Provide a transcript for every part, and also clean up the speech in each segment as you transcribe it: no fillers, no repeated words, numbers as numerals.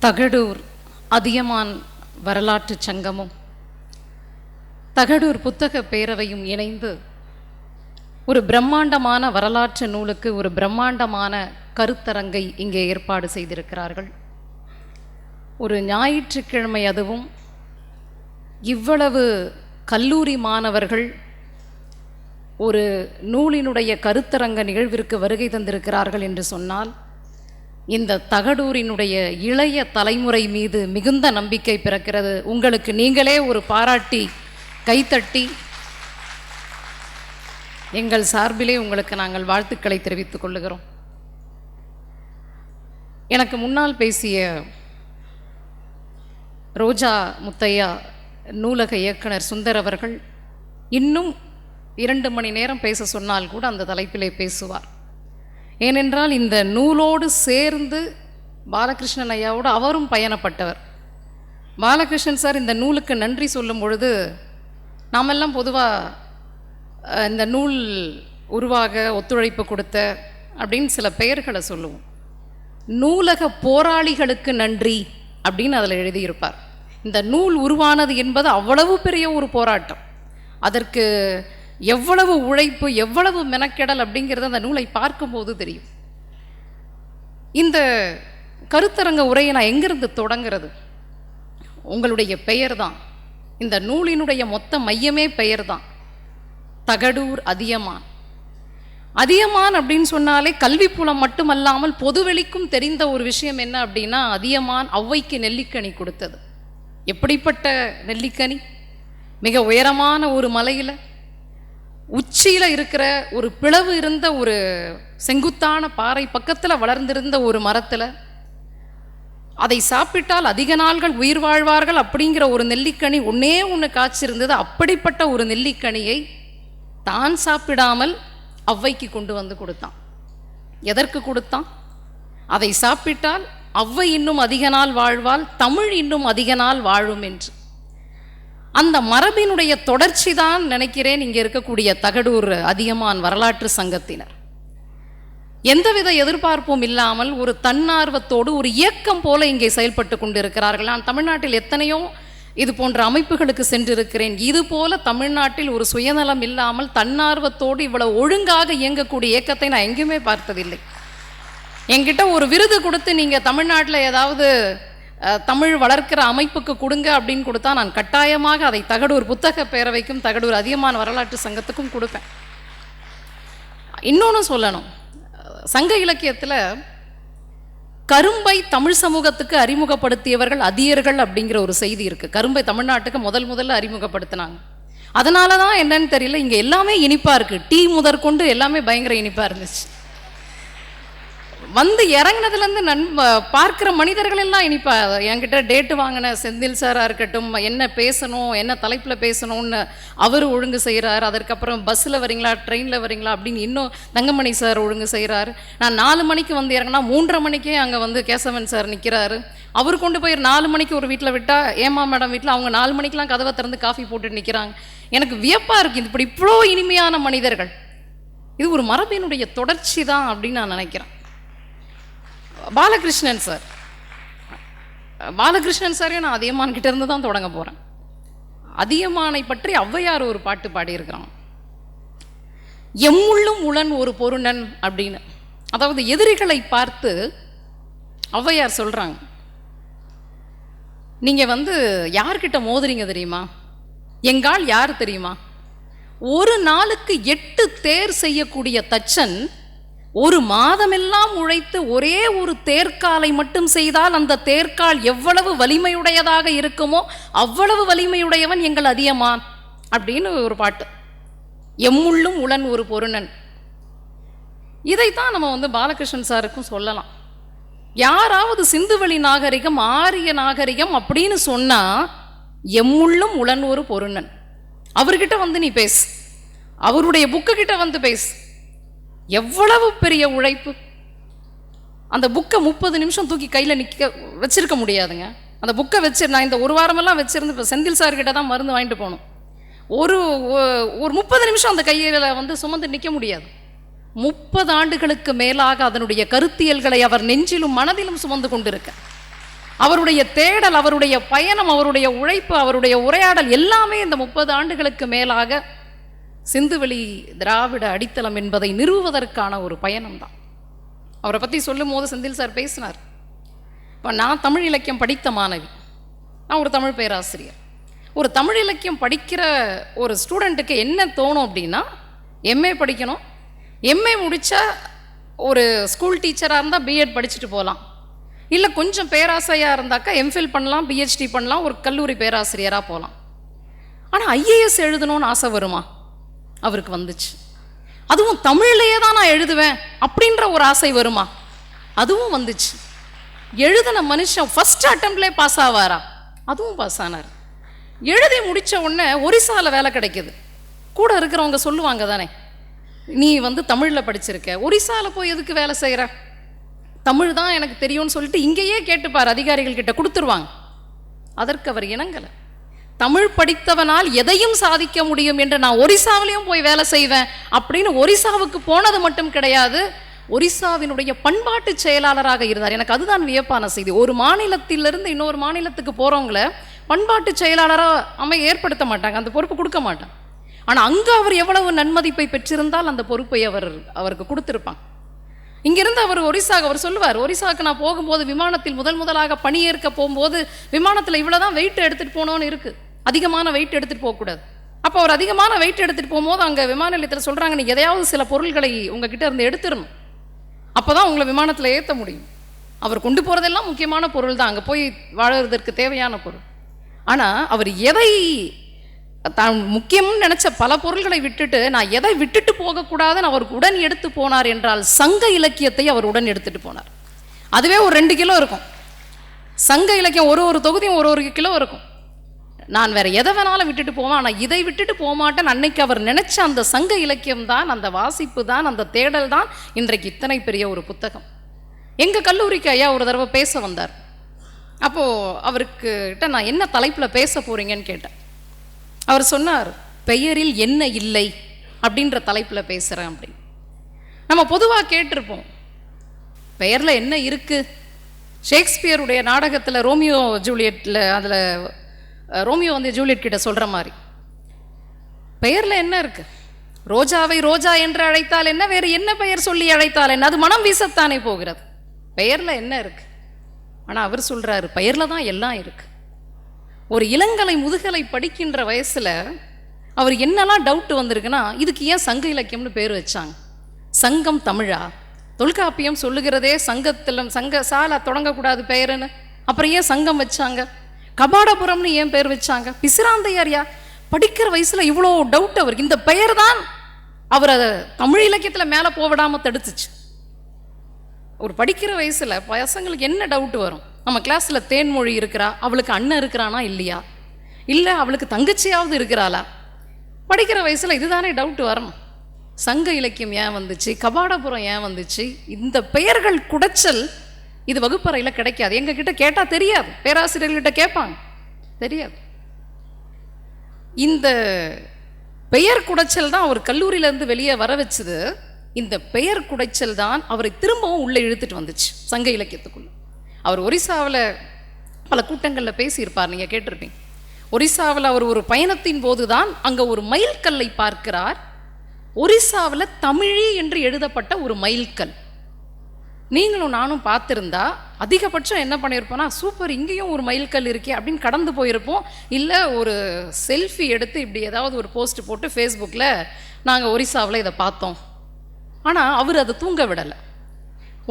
தகடூர் அதியமான் வரலாற்று சங்கமும் தகடூர் புத்தக பேரவையும் இணைந்து ஒரு பிரம்மாண்டமான வரலாற்று நூலுக்கு ஒரு பிரம்மாண்டமான கருத்தரங்கை இங்கே ஏற்பாடு செய்திருக்கிறார்கள். ஒரு ஞாயிற்றுக்கிழமை, அதுவும் இவ்வளவு கல்லூரி மாணவர்கள் ஒரு நூலினுடைய கருத்தரங்க நிகழ்விற்கு வருகை தந்திருக்கிறார்கள் என்று சொன்னால், இந்த தகடூரினுடைய இளைய தலைமுறை மீது மிகுந்த நம்பிக்கை பிறக்கிறது. உங்களுக்கு நீங்களே ஒரு பாராட்டி கைத்தட்டி எங்கள் சார்பிலே உங்களுக்கு நாங்கள் வாழ்த்துக்களை தெரிவித்துக் கொள்ளுகிறோம். எனக்கு முன்னால் பேசிய ரோஜா முத்தையா நூலக இயக்குனர் சுந்தர் அவர்கள் இன்னும் 2 மணி நேரம் பேச சொன்னால் கூட அந்த தலைப்பிலே பேசுவார். ஏனென்றால் இந்த நூலோடு சேர்ந்து பாலகிருஷ்ணன் ஐயாவோடு அவரும் பயணப்பட்டவர். பாலகிருஷ்ணன் சார் இந்த நூலுக்கு நன்றி சொல்லும் பொழுது நாமெல்லாம் பொதுவாக இந்த நூல் உருவாக ஒத்துழைப்பு கொடுத்த அப்படின்னு சில பெயர்களை சொல்லுவோம். நூலக போராளிகளுக்கு நன்றி அப்படின்னு அதில் எழுதியிருப்பார். இந்த நூல் உருவானது என்பது அவ்வளவு பெரிய ஒரு போராட்டம், அதற்கு எவ்வளவு உழைப்பு, எவ்வளவு மெனக்கெடல் அப்படிங்கிறது அந்த நூலை பார்க்கும்போது தெரியும். இந்த கருத்தரங்க உரையை நான் எங்கிருந்து தொடங்கிறது? உங்களுடைய பெயர் தான். இந்த நூலினுடைய மொத்த மையமே பெயர் தான், தகடூர் அதியமான். அதியமான் அப்படின்னு சொன்னாலே கல்விப்புலம் மட்டுமல்லாமல் பொதுவெளிக்கும் தெரிந்த ஒரு விஷயம் என்ன அப்படின்னா, அதியமான் ஔவைக்கு நெல்லிக்கனி கொடுத்தது. எப்படிப்பட்ட நெல்லிக்கனி? மிக உயரமான ஒரு மலையில் உச்சியில் இருக்கிற ஒரு பிளவு இருந்த ஒரு செங்குத்தான பாறை பக்கத்தில் வளர்ந்திருந்த ஒரு மரத்தில் அதை சாப்பிட்டால் அதிக நாள்கள் உயிர் வாழ்வார்கள் அப்படிங்கிற ஒரு நெல்லிக்கனி ஒன்று காய்ச்சிருந்தது. அப்படிப்பட்ட ஒரு நெல்லிக்கனியை தான் சாப்பிடாமல் ஔவைக்கு கொண்டு வந்து கொடுத்தான். எதற்கு கொடுத்தான்? அதை சாப்பிட்டால் ஔவை இன்னும் அதிக நாள் வாழ்வாள், தமிழ் இன்னும் அதிக நாள் வாழும் என்று. அந்த மரபினுடைய தொடர்ச்சி தான் நினைக்கிறேன் இங்கே இருக்கக்கூடிய தகடூர் அதியமான் வரலாற்று சங்கத்தினர். எந்தவித எதிர்பார்ப்பும் இல்லாமல் ஒரு தன்னார்வத்தோடு ஒரு இயக்கம் போல இங்கே செயல்பட்டு கொண்டிருக்கிறார்கள். நான் தமிழ்நாட்டில் எத்தனையோ இது போன்ற அமைப்புகளுக்கு சென்றிருக்கிறேன். இது போல தமிழ்நாட்டில் ஒரு சுயநலம் இல்லாமல் தன்னார்வத்தோடு இவ்வளவு ஒழுங்காக இயங்கக்கூடிய இயக்கத்தை நான் எங்கேயுமே பார்த்ததில்லை. என்கிட்ட ஒரு விருது கொடுத்து நீங்கள் தமிழ்நாட்டில் ஏதாவது தமிழ் வளர்க்கிற அமைப்புக்கு கொடுங்க அப்படின்னு கொடுத்தா நான் கட்டாயமாக அதை தகடூர் புத்தக பேரவைக்கும் தகடூர் அதியமான் வரலாற்று சங்கத்துக்கும் கொடுப்பேன். இன்னொன்று சொல்லணும், சங்க இலக்கியத்தில் கரும்பை தமிழ் சமூகத்துக்கு அறிமுகப்படுத்தியவர்கள் அதியர்கள் அப்படிங்கிற ஒரு செய்தி இருக்குது. கரும்பை தமிழ்நாட்டுக்கு முதல்ல அறிமுகப்படுத்தினாங்க. அதனால தான் என்னன்னு தெரியல, இங்கே எல்லாமே இனிப்பாக இருக்குது. டீ முதற்கொண்டு எல்லாமே பயங்கர இனிப்பாக இருந்துச்சு. வந்து இறங்கினதுலேருந்து பார்க்குற மனிதர்கள் எல்லாம் இனிப்பா. என்கிட்ட டேட்டு வாங்கின செந்தில் சாராக இருக்கட்டும், என்ன பேசணும், என்ன தலைப்பில் பேசணும்னு அவர் ஒழுங்கு செய்கிறார். அதற்கப்புறம் பஸ்ஸில் வரீங்களா, ட்ரெயினில் வரீங்களா அப்படின்னு இன்னும் தங்கமணி சார் ஒழுங்கு செய்கிறாரு. நான் 4 மணிக்கு வந்து இறங்கினா 3:30 மணிக்கே அங்கே வந்து கேசவன் சார் நிற்கிறாரு. அவர் கொண்டு போய் 4 மணிக்கு ஒரு வீட்டில் விட்டால், ஏமா மேடம் வீட்டில் அவங்க 4 மணிக்கெலாம் கதவை திறந்து காஃபி போட்டு நிற்கிறாங்க. எனக்கு வியப்பாக இருக்குது, இப்படி இவ்வளோ இனிமையான மனிதர்கள். இது ஒரு மரபினுடைய தொடர்ச்சி தான் அப்படின்னு நான் நினைக்கிறேன். பாலகிருஷ்ணன் சாரே நான் அதியமான் கிட்ட இருந்து தான் தொடங்க போகிறேன். அதியமானை பற்றி ஔவையார் ஒரு பாட்டு பாடியிருக்கிறான், எம்முள்ளும் உளன் ஒரு பொருணன் அப்படின்னு. அதாவது எதிரிகளை பார்த்து ஔவையார் சொல்கிறாங்க, நீங்கள் வந்து யார்கிட்ட மோதுறீங்க தெரியுமா? எங்கால் யார் தெரியுமா? ஒரு நாளுக்கு 8 தேர் செய்யக்கூடிய தச்சன் ஒரு மாதமெல்லாம் உழைத்து ஒரே ஒரு தேர்காலை மட்டும் செய்தால் அந்த தேர்கால் எவ்வளவு வலிமையுடையதாக இருக்குமோ அவ்வளவு வலிமையுடையவன் எங்கள் அதியமான் அப்படின்னு ஒரு பாட்டு. எம்முள்ளும் உளன் ஒரு பொருணன். இதைத்தான் நம்ம வந்து பாலகிருஷ்ணன் சாருக்கும் சொல்லலாம். யாராவது சிந்துவெளி நாகரிகம், ஆரிய நாகரிகம் அப்படின்னு சொன்னா எம்முள்ளும் உளன் ஒரு பொருணன். அவர்கிட்ட வந்து நீ பேசு, அவருடைய புக்கு கிட்ட வந்து பேசு. எவ்வளவு பெரிய உழைப்பு! அந்த புக்கை 30 நிமிஷம் தூக்கி கையில் வச்சிருக்க முடியாதுங்க. அந்த புக்கை நான் இந்த 1 வாரமெல்லாம் வச்சிருந்து இப்போ செந்தில் சார்கிட்ட தான் மருந்து வாங்கிட்டு போகணும். ஒரு 30 நிமிஷம் அந்த கையில் வந்து சுமந்து நிற்க முடியாது. 30 ஆண்டுகளுக்கு மேலாக அதனுடைய கருத்தியல்களை அவர் நெஞ்சிலும் மனதிலும் சுமந்து கொண்டிருக்க அவருடைய தேடல், அவருடைய பயணம், அவருடைய உழைப்பு, அவருடைய உரையாடல் எல்லாமே இந்த 30 ஆண்டுகளுக்கு மேலாக சிந்துவெளி திராவிட அடித்தளம் என்பதை நிறுவுவதற்கான ஒரு பயணம் தான். அவரை பற்றி சொல்லும் போது செந்தில் சார் பேசினார். இப்போ நான் தமிழ் இலக்கியம் படித்த மாணவி, நான் ஒரு தமிழ் பேராசிரியர். ஒரு தமிழ் இலக்கியம் படிக்கிற ஒரு ஸ்டூடெண்ட்டுக்கு என்ன தோணும் அப்படின்னா, எம்ஏ படிக்கணும், எம்ஏ முடித்தா ஒரு ஸ்கூல் டீச்சராக இருந்தால் பிஎட் படிச்சுட்டு போகலாம், இல்லை கொஞ்சம் பேராசையாக இருந்தாக்கா எம்ஃபில் பண்ணலாம், பிஹெச்டி பண்ணலாம், ஒரு கல்லூரி பேராசிரியராக போகலாம். ஆனால் ஐஏஎஸ் எழுதணும்னு ஆசை வருமா? அவருக்கு வந்துச்சு. அதுவும் தமிழ்லையே தான் நான் எழுதுவேன் அப்படின்ற ஒரு ஆசை வருமா? அதுவும் வந்துச்சு. எழுதின மனுஷன் ஃபர்ஸ்ட் அட்டம்ப்ட்லேயே பாஸ் ஆவாரா? அதுவும் பாஸ் ஆனார். எழுதி முடித்த உடனே ஒரிசாவில் வேலை கிடைக்கிது. கூட இருக்கிறவங்க சொல்லுவாங்க தானே, நீ தமிழில் படிச்சிருக்க, ஒரிசாவில் போய் எதுக்கு வேலை செய்கிற? தமிழ் தான் எனக்கு தெரியும்னு சொல்லிட்டு இங்கேயே கேட்டுப்பார், அதிகாரிகள் கிட்ட கொடுத்துருவாங்க. அதற்கு அவர் இணங்கலை. தமிழ் படித்தவனால் எதையும் சாதிக்க முடியும் என்று நான் ஒரிசாவிலையும் போய் வேலை செய்வேன் அப்படின்னு ஒரிசாவுக்கு போனது மட்டும் கிடையாது, ஒரிசாவினுடைய பண்பாட்டு செயலாளராக இருந்தார். எனக்கு அதுதான் வியப்பான செய்தி. ஒரு மாநிலத்திலிருந்து இன்னொரு மாநிலத்துக்கு போகிறவங்கள பண்பாட்டு செயலாளராக ஏற்படுத்த மாட்டாங்க, அந்த பொறுப்பு கொடுக்க மாட்டாங்க. ஆனால் அங்கே அவர் எவ்வளவு நன்மதிப்பை பெற்றிருந்தால் அந்த பொறுப்பை அவருக்கு கொடுத்துருப்பாங்க. இங்கிருந்து அவர் ஒரிசாவுக்கு அவர் சொல்லுவார், ஒரிசாவுக்கு நான் போகும்போது விமானத்தில் முதலாக பணியேற்க போகும்போது விமானத்தில் இவ்வளோதான் வெயிட் எடுத்துகிட்டு போனோன்னு இருக்குது, அதிகமான வெயிட் எடுத்துகிட்டு போகக்கூடாது. அப்போ அவர் அதிகமான வெயிட் எடுத்துகிட்டு போகும்போது அங்கே விமான நிலையத்தில் சொல்கிறாங்க, நீ எதையாவது சில பொருள்களை உங்ககிட்ட இருந்து எடுத்துடணும், அப்போ தான் உங்களை விமானத்தில் ஏற்ற முடியும். அவர் கொண்டு போகிறதெல்லாம் முக்கியமான பொருள் தான், அங்கே போய் வாழறதற்கு தேவையான பொருள். ஆனால் அவர் எதை தான் முக்கியம்னு நினச்ச பல பொருள்களை விட்டுட்டு நான் எதை விட்டுட்டு போகக்கூடாதுன்னு அவருக்கு உடன் எடுத்து போனார் என்றால் சங்க இலக்கியத்தை அவர் உடன் எடுத்துகிட்டு போனார். அதுவே ஒரு 2 கிலோ இருக்கும். சங்க இலக்கியம் ஒரு தொகுதியும் ஒரு கிலோ இருக்கும். நான் வேற எதை வேணாலும் விட்டுட்டு போவேன், ஆனால் இதை விட்டுட்டு போக மாட்டேன். அன்னைக்கு அவர் நினைச்ச அந்த சங்க இலக்கியம் தான், அந்த வாசிப்பு தான், அந்த தேடல் தான் இன்றைக்கு இத்தனை பெரிய ஒரு புத்தகம். எங்கள் கல்லூரிக்கு ஐயா ஒரு தடவை பேச வந்தார். அப்போது அவருக்கிட்ட நான் என்ன தலைப்பில் பேச போகிறீங்கன்னு கேட்டேன். அவர் சொன்னார், பெயரில் என்ன இல்லை அப்படின்ற தலைப்பில் பேசுகிறேன் அப்படின்னு. நம்ம பொதுவாக கேட்டிருப்போம், பெயரில் என்ன இருக்குது? ஷேக்ஸ்பியருடைய நாடகத்தில் ரோமியோ ஜூலியட்டில் அதில் ரோமியோ ஜூலியட் கிட்ட சொல்கிற மாதிரி, பெயரில் என்ன இருக்குது? ரோஜாவை ரோஜா என்று அழைத்தால் என்ன, வேறு என்ன பெயர் சொல்லி அழைத்தால் என்ன? அது மனம் வீசத்தானே போகிறது. பெயரில் என்ன இருக்குது? ஆனால் அவர் சொல்கிறாரு, பெயரில் தான் எல்லாம் இருக்குது. ஒரு இளங்கலை முதுகலை படிக்கின்ற வயசில் அவர் என்னெல்லாம் டவுட் வந்திருக்குன்னா, இதுக்கு ஏன் சங்க இலக்கியம்னு பேர் வச்சாங்க? சங்கம் தமிழா? தொல்காப்பியம் சொல்லுகிறதே சங்க சாலை தொடங்கக்கூடாது பெயருன்னு, அப்புறம் ஏன் சங்கம் வச்சாங்க? கபாடபுரம்னு ஏன் பேர் வச்சாங்க? பிசிராந்தையார் யார்? படிக்கிற வயசில் இவ்வளோ டவுட் அவருக்கு. இந்த பெயர் தான் அவர் அதை தமிழ் இலக்கியத்தில் மேலே போவிடாமல் தடுத்துச்சு. ஒரு படிக்கிற வயசில் பசங்களுக்கு என்ன டவுட் வரும்? நம்ம கிளாஸில் தேன்மொழி இருக்கிறா, அவளுக்கு அண்ணன் இருக்கிறானா இல்லையா, இல்லை அவளுக்கு தங்கச்சியாவது இருக்கிறாளா? படிக்கிற வயசில் இதுதானே டவுட் வரணும். சங்க இலக்கியம் ஏன் வந்துச்சு, கபாடபுரம் ஏன் வந்துச்சு? இந்த பெயர்கள் குடைச்சல் இது வகுப்பறையில் கிடைக்காது. எங்ககிட்ட கேட்டால் தெரியாது, பேராசிரியர்கிட்ட கேட்பாங்க, தெரியாது. இந்த பெயர் குடைச்சல் தான் அவர் கல்லூரியிலேருந்து வெளியே வர வச்சுது. இந்த பெயர் குடைச்சல் தான் அவரை திரும்பவும் உள்ளே இழுத்துட்டு வந்துச்சு சங்க இலக்கியத்துக்குள்ள. அவர் ஒரிசாவில் பல கூட்டங்களில் பேசியிருப்பார், நீங்கள் கேட்டிருப்பீங்க. ஒரிசாவில் அவர் ஒரு பயணத்தின் போது தான் அங்கே ஒரு மைல்கல்லை பார்க்கிறார். ஒரிசாவில் தமிழி என்று எழுதப்பட்ட ஒரு மைல்கல். நீங்களும் நானும் பார்த்துருந்தா அதிகபட்சம் என்ன பண்ணியிருப்போம்னா, சூப்பர் இங்கேயும் ஒரு மைல்கல் இருக்கே அப்படின்னு கடந்து போயிருப்போம். இல்லை ஒரு செல்ஃபி எடுத்து இப்படி ஏதாவது ஒரு போஸ்ட் போட்டு ஃபேஸ்புக்கில் நாங்கள் ஒரிசாவில் இதை பார்த்தோம். ஆனால் அவர் அதை தூங்க விடலை.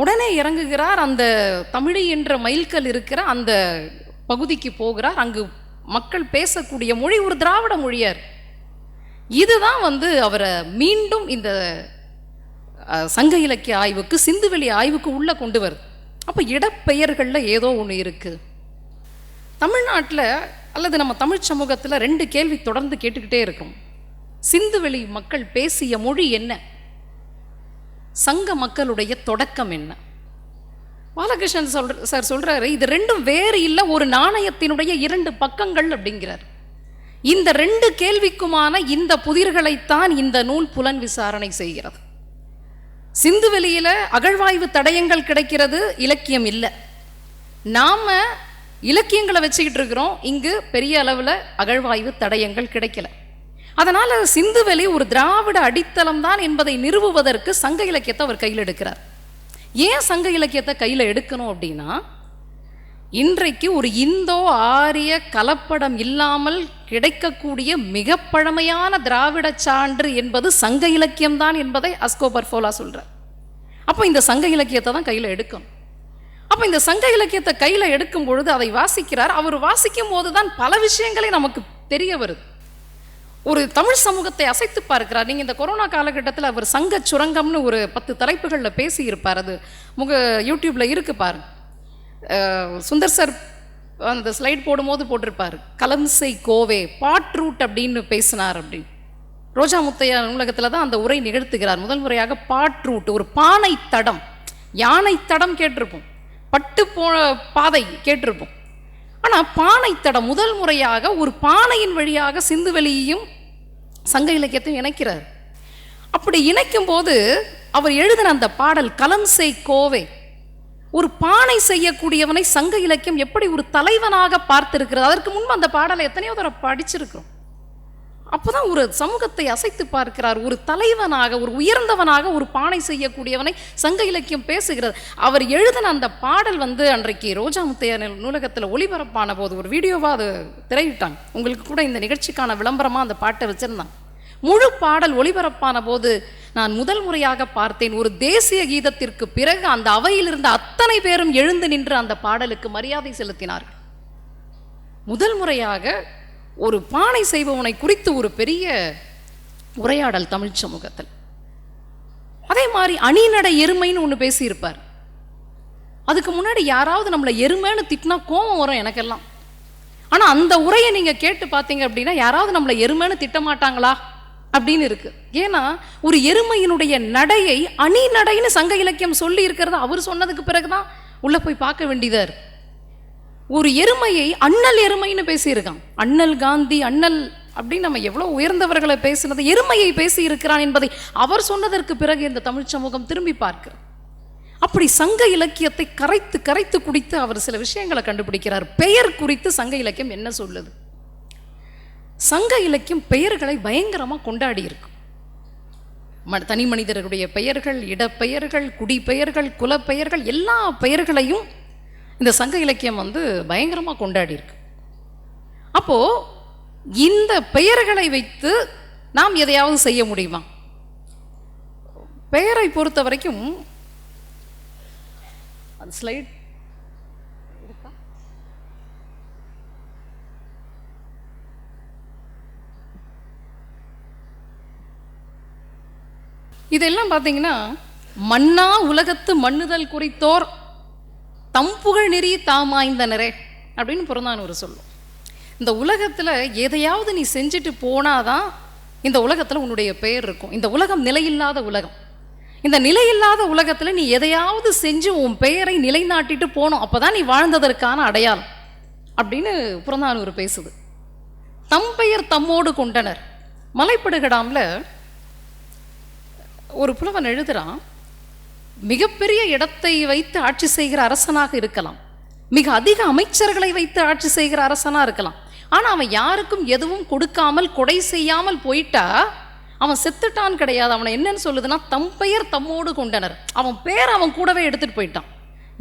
உடனே இறங்குகிறார், அந்த தமிழி என்ற மைல்கல் இருக்கிற அந்த பகுதிக்கு போகிறார். அங்கு மக்கள் பேசக்கூடிய மொழி ஒரு திராவிட மொழியார். இதுதான் அவரை மீண்டும் இந்த சங்க இலக்கிய ஆய்வுக்கு, சிந்துவெளி ஆய்வுக்கு உள்ளே கொண்டு வருது. அப்போ இடப்பெயர்களில் ஏதோ ஒன்று இருக்குது. தமிழ்நாட்டில் அல்லது நம்ம தமிழ் சமூகத்தில் 2 கேள்வி தொடர்ந்து கேட்டுக்கிட்டே இருக்கும். சிந்துவெளி மக்கள் பேசிய மொழி என்ன? சங்க மக்களுடைய தொடக்கம் என்ன? பாலகிருஷ்ணன் சார் சொல்றாரு, இது 2ம் வேறு இல்லை, ஒரு நாணயத்தினுடைய 2 பக்கங்கள் அப்படிங்கிறார். இந்த 2 கேள்விக்குமான இந்த புதிர்களைத்தான் இந்த நூல் புலன் விசாரணை செய்கிறது. சிந்துவெளியில் அகழ்வாய்வு தடயங்கள் கிடைக்கிறது, இலக்கியம் இல்லை. நாம இலக்கியங்களை வச்சுக்கிட்டு இருக்கிறோம். இங்கு பெரிய அளவில் அகழ்வாய்வு தடயங்கள் கிடைக்கல. அதனால் சிந்துவெளி ஒரு திராவிட அடித்தளம் தான் என்பதை நிறுவுவதற்கு சங்க இலக்கியத்தை அவர் கையில் எடுக்கிறார். ஏன் சங்க இலக்கியத்தை கையில் எடுக்கணும் அப்படின்னா, இன்றைக்கு ஒரு இந்தோ ஆரிய கலப்படம் இல்லாமல் கிடைக்கக்கூடிய மிக பழமையான திராவிட சான்று என்பது சங்க இலக்கியம்தான் என்பதை அஸ்கோ பர்ஃபோலா சொல்கிறார். அப்போ இந்த சங்க இலக்கியத்தை தான் கையில் எடுக்கணும். அப்போ இந்த சங்க இலக்கியத்தை கையில் எடுக்கும் பொழுது அதை வாசிக்கிறார். அவர் வாசிக்கும் போது தான் பல விஷயங்களே நமக்கு தெரிய வருது. ஒரு தமிழ் சமூகத்தை அசைத்து பார்க்கிறார். நீங்கள் இந்த கொரோனா காலகட்டத்தில் அவர் சங்க சுரங்கம்னு ஒரு 10 தலைப்புகளில் பேசியிருப்பார். அது யூடியூப்பில் இருக்கு பாருங்க. சுந்தர் சார் அந்த ஸ்லைட் போடும்போது போட்டிருப்பார், கலம்சை கோவே பாட் ரூட் அப்படின்னு பேசினார் அப்படின்னு. ரோஜா முத்தையா நூலகத்தில் தான் அந்த உரை நிகழ்த்துகிறார். முதல் முறையாக பாட் ரூட், ஒரு பானை தடம், யானை தடம் கேட்டிருப்போம், பட்டு பாதை கேட்டிருப்போம். ஆனால் பானை தடம் முதல் முறையாக ஒரு பானையின் வழியாக சிந்துவெளியையும் சங்க இலக்கியத்தையும் இணைக்கிறார். அப்படி இணைக்கும் போது அவர் எழுதின அந்த பாடல் கலம்சை கோவே, ஒரு பானை செய்யக்கூடியவனை சங்க இலக்கியம் எப்படி ஒரு தலைவனாக பார்த்திருக்கிறது. அதற்கு முன்பு அந்த பாடலை எத்தனையோ தடவை படிச்சிருக்கிறோம். அப்போதான் ஒரு சமூகத்தை அசைத்து பார்க்கிறார். ஒரு தலைவனாக, ஒரு உயர்ந்தவனாக ஒரு பானை செய்யக்கூடியவனை சங்க இலக்கியம் பேசுகிறது. அவர் எழுதின அந்த பாடல் அன்றைக்கு ரோஜா முத்தையா நூலகத்தில் ஒளிபரப்பான போது ஒரு வீடியோவாக அது திரையிட்டாங்க. உங்களுக்கு கூட இந்த நிகழ்ச்சிக்கான விளம்பரமாக அந்த பாட்டை வச்சுருந்தாங்க. முழு பாடல் ஒளிபரப்பான போது நான் முதல் முறையாக பார்த்தேன், ஒரு தேசிய கீதத்திற்கு பிறகு அந்த அவையில் இருந்த அத்தனை பேரும் எழுந்து நின்று அந்த பாடலுக்கு மரியாதை செலுத்தினார்கள். முதல் முறையாக ஒரு பானை செய்பவனை குறித்து ஒரு பெரிய உரையாடல் தமிழ் சமூகத்தில். அதே மாதிரி அணிநடை எருமைன்னு ஒன்று பேசியிருப்பார். அதுக்கு முன்னாடி யாராவது நம்மளை எருமைன்னு திட்டினா கோபம் வரும் எனக்கெல்லாம். ஆனால் அந்த உரையை நீங்கள் கேட்டு பார்த்தீங்க அப்படின்னா யாராவது நம்மளை எருமைன்னு திட்ட மாட்டாங்களா அப்படின்னு இருக்கு. ஏன்னா ஒரு எருமையினுடைய நடையை அணி நடைன்னு சங்க இலக்கியம் சொல்லி இருக்கிறது அவர் சொன்னதுக்கு பிறகுதான் உள்ள போய் பார்க்க வேண்டியதா இருக்கு. ஒரு எருமையை அண்ணல் எருமைன்னு பேசியிருக்கான். அண்ணல் காந்தி, அண்ணல் அப்படின்னு நம்ம எவ்வளோ உயர்ந்தவர்களை பேசினது, எருமையை பேசி இருக்கிறான் என்பதை அவர் சொன்னதற்கு பிறகு இந்த தமிழ் சமூகம் திரும்பி பார்க்கிறது. அப்படி சங்க இலக்கியத்தை கரைத்து கரைத்து குடித்து அவர் சில விஷயங்களை கண்டுபிடிக்கிறார். பெயர் குறித்து சங்க இலக்கியம் என்ன சொல்லுது? சங்க இலக்கியம் பெயர்களை பயங்கரமாக கொண்டாடி இருக்கு. தனி மனிதர்களுடைய பெயர்கள், இடப்பெயர்கள், குடிப்பெயர்கள், குலப்பெயர்கள், எல்லா பெயர்களையும் இந்த சங்க இலக்கியம் பயங்கரமாக கொண்டாடி இருக்கு. அப்போ இந்த பெயர்களை வைத்து நாம் எதையாவது செய்ய முடியுமா? பெயரை பொறுத்த வரைக்கும் அந்த ஸ்லைட் இதெல்லாம் பார்த்தீங்கன்னா, மன்னா உலகத்து மண்ணுதல் குறித்தோர் தம்புகழ் நெறி தாமாய்ந்தனரே அப்படின்னு புறநானூறு சொல்லும். இந்த உலகத்தில் எதையாவது நீ செஞ்சுட்டு போனாதான் இந்த உலகத்தில் உன்னுடைய பெயர் இருக்கும். இந்த உலகம் நிலையில்லாத உலகம். இந்த நிலையில்லாத உலகத்தில் நீ எதையாவது செஞ்சு உன் பெயரை நிலைநாட்டிட்டு போனோம், அப்போதான் நீ வாழ்ந்ததற்கான அடையாளம் அப்படின்னு புறநானூறு பேசுது. தம்பெயர் தம்மோடு கொண்டனர். மலைப்படுகடாமில் ஒரு புலவன் எழுதுகிறான், மிகப்பெரிய இடத்தை வைத்து ஆட்சி செய்கிற அரசனாக இருக்கலாம், மிக அதிக அமைச்சர்களை வைத்து ஆட்சி செய்கிற அரசனாக இருக்கலாம். ஆனால் அவன் யாருக்கும் எதுவும் கொடுக்காமல் கொடை செய்யாமல் போயிட்டா அவன் செத்துட்டான் கிடையாது. அவனை என்னன்னு சொல்லுதுன்னா, தம்பெயர் தம்மோடு கொண்டனர். அவன் பெயர் அவன் கூடவே எடுத்துகிட்டு போயிட்டான்.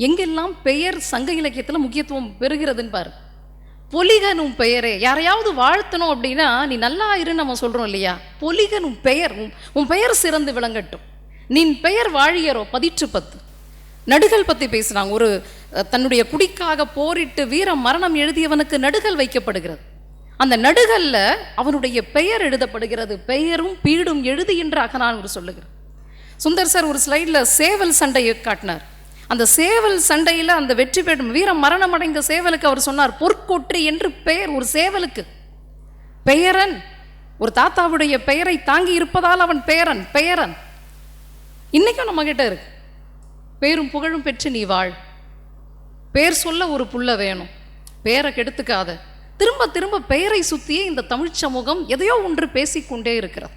எங்கெல்லாம் பெயர் சங்க இலக்கியத்தில் முக்கியத்துவம் பெறுகிறதுன்னு பாரு. பொலிகனும் பெயரே, யாரையாவது வாழ்த்தணும் அப்படின்னா நீ நல்லா இருன்னு நம்ம சொல்கிறோம் இல்லையா? பொலிகனும் பெயர், உன் பெயர் சிறந்து விளங்கட்டும், நின் பெயர் வாழியரோ பதிற்று 10. நடுகள் பற்றி பேசுகிறாங்க. ஒரு தன்னுடைய குடிக்காக போரிட்டு வீர மரணம் எழுதியவனுக்கு நடுகள் வைக்கப்படுகிறது. அந்த நடுகளில் அவனுடைய பெயர் எழுதப்படுகிறது. பெயரும் பீடும் எழுது என்று அகநானூறு சொல்லுகிறார். சுந்தர் சார் ஒரு ஸ்லைடில் சேவல் சண்டையை காட்டினார். அந்த சேவல் சண்டையில் அந்த வெற்றி பெறும் வீர மரணம் அடைந்த சேவலுக்கு அவர் சொன்னார், பொற்கொற்றி என்று பெயர். ஒரு சேவலுக்கு பெயரன், ஒரு தாத்தாவுடைய பெயரை தாங்கி இருப்பதால் அவன் பெயரன். பெயரன் இன்னைக்கும் நம்ம கிட்ட இருக்கு. பேரும் புகழும் பெற்று நீ வாழ். பேர் சொல்ல ஒரு புள்ள வேணும், பெயரை கெடுத்துக்காத. திரும்ப திரும்ப பெயரை சுற்றியே இந்த தமிழ் சமூகம் எதையோ ஒன்று பேசிக்கொண்டே இருக்கிறது.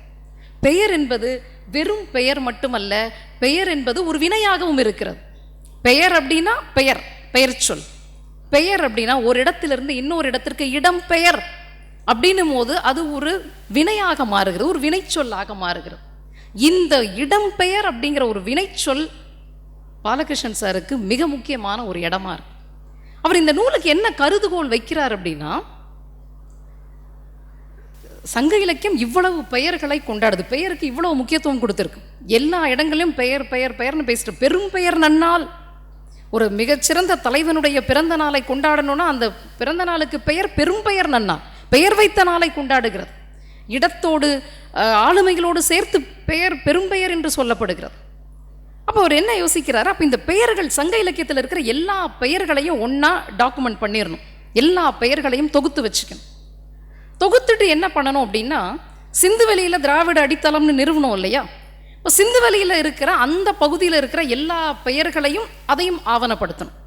பெயர் என்பது வெறும் பெயர் மட்டுமல்ல, பெயர் என்பது ஒரு வினையாகவும் இருக்கிறது. பெயர் அப்படின்னா பெயர், பெயர் சொல். பெயர் அப்படின்னா ஒரு இடத்திலிருந்து இன்னொரு இடத்திற்கு இடம் பெயர் அப்படின்னும் போது அது ஒரு வினையாக மாறுகிறது, ஒரு வினைச்சொல்லாக மாறுகிறது. இந்த இடம் பெயர் அப்படிங்கிற ஒரு வினைச்சொல் பாலகிருஷ்ணன் சாருக்கு மிக முக்கியமான ஒரு இடமா இருக்கு. அவர் இந்த நூலுக்கு என்ன கருதுகோள் வைக்கிறார் அப்படின்னா, சங்க இலக்கியம் இவ்வளவு பெயர்களை கொண்டாடுது, பெயருக்கு இவ்வளவு முக்கியத்துவம் கொடுத்துருக்கு. எல்லா இடங்களிலும் பெயர் பெயர் பெயர்னு பேசிட்டு, பெரும் பெயர் நன்னாள், ஒரு மிகச்சிறந்த தலைவனுடைய பிறந்த நாளை கொண்டாடணும்னா அந்த பிறந்த நாளுக்கு பெயர் பெரும் பெயர் நன்னாள், பெயர் வைத்த நாளை கொண்டாடுகிறது. இடத்தோடு ஆளுமைகளோடு சேர்த்து பெயர் பெரும்பெயர் என்று சொல்லப்படுகிறது. அப்போ அவர் என்ன யோசிக்கிறார், அப்போ இந்த பெயர்கள் சங்க இலக்கியத்தில் இருக்கிற எல்லா பெயர்களையும் ஒன்றா டாக்குமெண்ட் பண்ணிடணும், எல்லா பெயர்களையும் தொகுத்து வச்சுக்கணும். தொகுத்துட்டு என்ன பண்ணணும் அப்படின்னா, சிந்துவெளியில் திராவிட அடித்தளம்னு நிறுவனம் இல்லையா, இப்போ சிந்துவெளியில் இருக்கிற அந்த பகுதியில் இருக்கிற எல்லா பெயர்களையும் அதையும் ஆவணப்படுத்தணும்.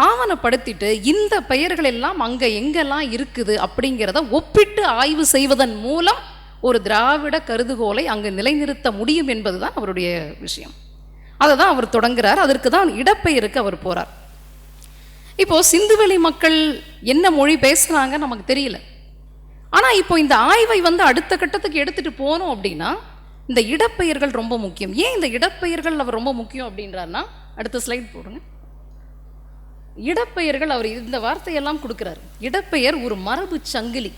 ஆவணப்படுத்திட்டு இந்த பெயர்கள் எல்லாம் அங்கே எங்கெல்லாம் இருக்குது அப்படிங்கிறத ஒப்பிட்டு ஆய்வு செய்வதன் மூலம் ஒரு திராவிட கருதுகோளை அங்கு நிலைநிறுத்த முடியும் என்பது தான் அவருடைய விஷயம். அதை தான் அவர் தொடங்குறார். அதற்கு தான் இடப்பெயருக்கு அவர் போகிறார். இப்போது சிந்துவெளி மக்கள் என்ன மொழி பேசுகிறாங்க நமக்கு தெரியல. ஆனால் இப்போ இந்த ஆய்வை அடுத்த கட்டத்துக்கு எடுத்துகிட்டு போனோம் அப்படின்னா இந்த இடப்பெயர்கள் ரொம்ப முக்கியம். ஏன் இந்த இடப்பெயர்கள் அவர் ரொம்ப முக்கியம் அப்படின்றாருன்னா, அடுத்த ஸ்லைட் போடுங்க. இடப்பெயர்கள் அவர் இந்த வார்த்தையெல்லாம் கொடுக்குறாரு. இடப்பெயர் ஒரு மரபு சங்கிலி.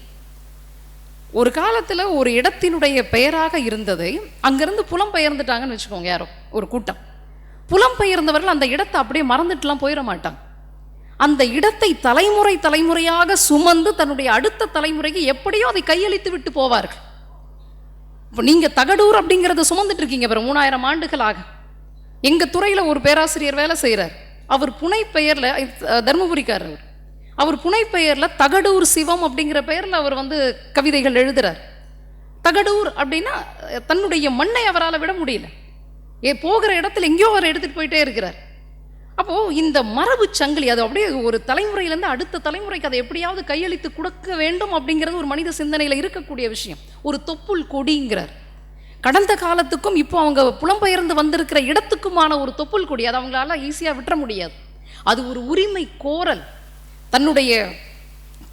ஒரு காலத்தில் ஒரு இடத்தினுடைய பெயராக இருந்ததை அங்கிருந்து புலம்பெயர்ந்துட்டாங்கன்னு வச்சுக்கோங்க, யாரோ ஒரு கூட்டம் புலம்பெயர்ந்தவர்கள் அந்த இடத்தை அப்படியே மறந்துட்டுலாம் போயிட மாட்டாங்க. அந்த இடத்தை தலைமுறை தலைமுறையாக சுமந்து தன்னுடைய அடுத்த தலைமுறைக்கு எப்படியோ அதை கையளித்து விட்டு போவார்கள். இப்போ நீங்கள் தகடூர் அப்படிங்கிறத சுமந்துட்டு இருக்கீங்க, அப்புறம் 3000 ஆண்டுகளாக. எங்கள் துறையில் ஒரு பேராசிரியர் வேலை செய்கிறார். அவர் புனை பெயரில், தர்மபுரிக்காரர், அவர் புனை பெயரில் தகடூர் சிவம் அப்படிங்கிற பெயரில் அவர் கவிதைகள் எழுதுகிறார். தகடூர் அப்படின்னா தன்னுடைய மண்ணை அவரால் விட முடியல, போகிற இடத்துல எங்கேயோ அவர் எடுத்துகிட்டு போயிட்டே இருக்கிறார். அப்போது இந்த மரபு சங்கிலி அது அப்படியே ஒரு தலைமுறையிலேருந்து அடுத்த தலைமுறைக்கு அதை எப்படியாவது கையளித்து கொடுக்க வேண்டும் அப்படிங்கிறது ஒரு மனித சிந்தனையில் இருக்கக்கூடிய விஷயம். ஒரு தொப்புள் கொடிங்கிறார். கடந்த காலத்துக்கும் இப்போ அவங்க புலம்பெயர்ந்து வந்திருக்கிற இடத்துக்குமான ஒரு தொப்புள் கொடி, அதை அவங்களால ஈஸியாக விட்டுற முடியாது. அது ஒரு உரிமை கோரல். தன்னுடைய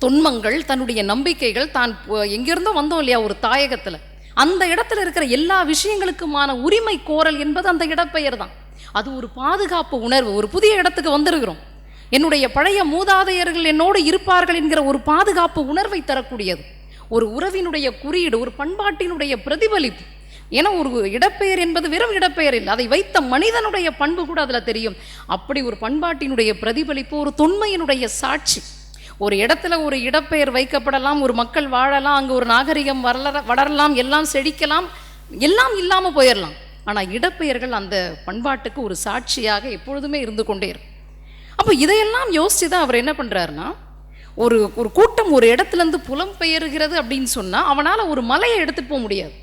தொன்மங்கள், தன்னுடைய நம்பிக்கைகள், தான் எங்கிருந்தோ வந்தோம் இல்லையா ஒரு தாயகத்தில், அந்த இடத்துல இருக்கிற எல்லா விஷயங்களுக்குமான உரிமை கோரல் என்பது அந்த இடப்பெயர் தான். அது ஒரு பாதுகாப்பு உணர்வு. ஒரு புதிய இடத்துக்கு வந்திருக்கிறோம், என்னுடைய பழைய மூதாதையர்கள் என்னோடு இருப்பார்கள் என்கிற ஒரு பாதுகாப்பு உணர்வை தரக்கூடியது. ஒரு உறவினுடைய குறியீடு, ஒரு பண்பாட்டினுடைய பிரதிபலிப்பு. ஏன்னா ஒரு இடப்பெயர் என்பது வெறும் இடப்பெயர் இல்லை, அதை வைத்த மனிதனுடைய பண்பு கூட அதில் தெரியும். அப்படி ஒரு பண்பாட்டினுடைய பிரதிபலிப்பு, ஒரு தொன்மையினுடைய சாட்சி. ஒரு இடத்துல ஒரு இடப்பெயர் வைக்கப்படலாம், ஒரு மக்கள் வாழலாம், அங்கே ஒரு நாகரிகம் வளரலாம், எல்லாம் செழிக்கலாம், எல்லாம் இல்லாமல் போயிடலாம். ஆனால் இடப்பெயர்கள் அந்த பண்பாட்டுக்கு ஒரு சாட்சியாக எப்பொழுதுமே இருந்து கொண்டே இருக்கும். அப்போ இதையெல்லாம் யோசித்து தான் அவர் என்ன பண்ணுறாருன்னா, ஒரு ஒரு கூட்டம் ஒரு இடத்துலேருந்து புலம்பெயர்கிறது அப்படின்னு சொன்னால் அவனால் ஒரு மலையை எடுத்துகிட்டு போக முடியாது,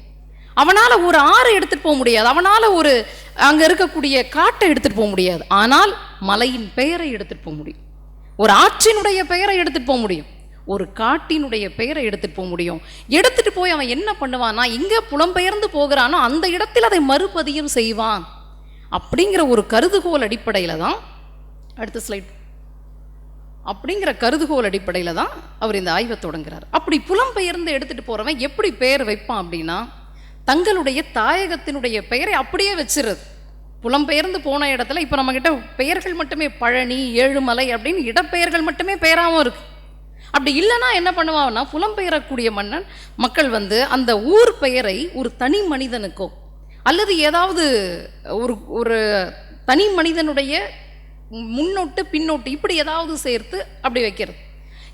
அவனால் ஒரு ஆறு எடுத்துகிட்டு போக முடியாது, அவனால் ஒரு அங்கே இருக்கக்கூடிய காட்டை எடுத்துகிட்டு போக முடியாது. ஆனால் மலையின் பெயரை எடுத்துகிட்டு போக முடியும், ஒரு ஆற்றினுடைய பெயரை எடுத்துகிட்டு போக முடியும், ஒரு காட்டினுடைய பெயரை எடுத்துகிட்டு போக முடியும். எடுத்துகிட்டு போய் அவன் என்ன பண்ணுவான்னா, எங்கே புலம்பெயர்ந்து போகிறானோ அந்த இடத்தில் அதை மறுபதியம் செய்வான் அப்படிங்கிற ஒரு கருதுகோள் அடிப்படையில் தான், அடுத்த ஸ்லைட், அப்படிங்கிற கருதுகோள் அடிப்படையில் தான் அவர் இந்த ஆய்வை தொடங்குறார். அப்படி புலம்பெயர்ந்து எடுத்துகிட்டு போகிறவன் எப்படி பெயர் வைப்பான் அப்படின்னா, தங்களுடைய தாயகத்தினுடைய பெயரை அப்படியே வச்சிருது. புலம்பெயர்ந்து போன இடத்துல இப்போ நம்மக்கிட்ட பெயர்கள் மட்டுமே, பழனி, ஏழுமலை அப்படின்னு இடப்பெயர்கள் மட்டுமே பெயராகவும் இருக்குது. அப்படி இல்லைன்னா என்ன பண்ணுவான்னா, புலம்பெயரக்கூடிய மக்கள் அந்த ஊர் பெயரை ஒரு தனி மனிதனுக்கோ அல்லது ஏதாவது ஒரு தனி மனிதனுடைய முன்னோட்டு பின்னோட்டு இப்படி ஏதாவது சேர்த்து அப்படி வைக்கிறது.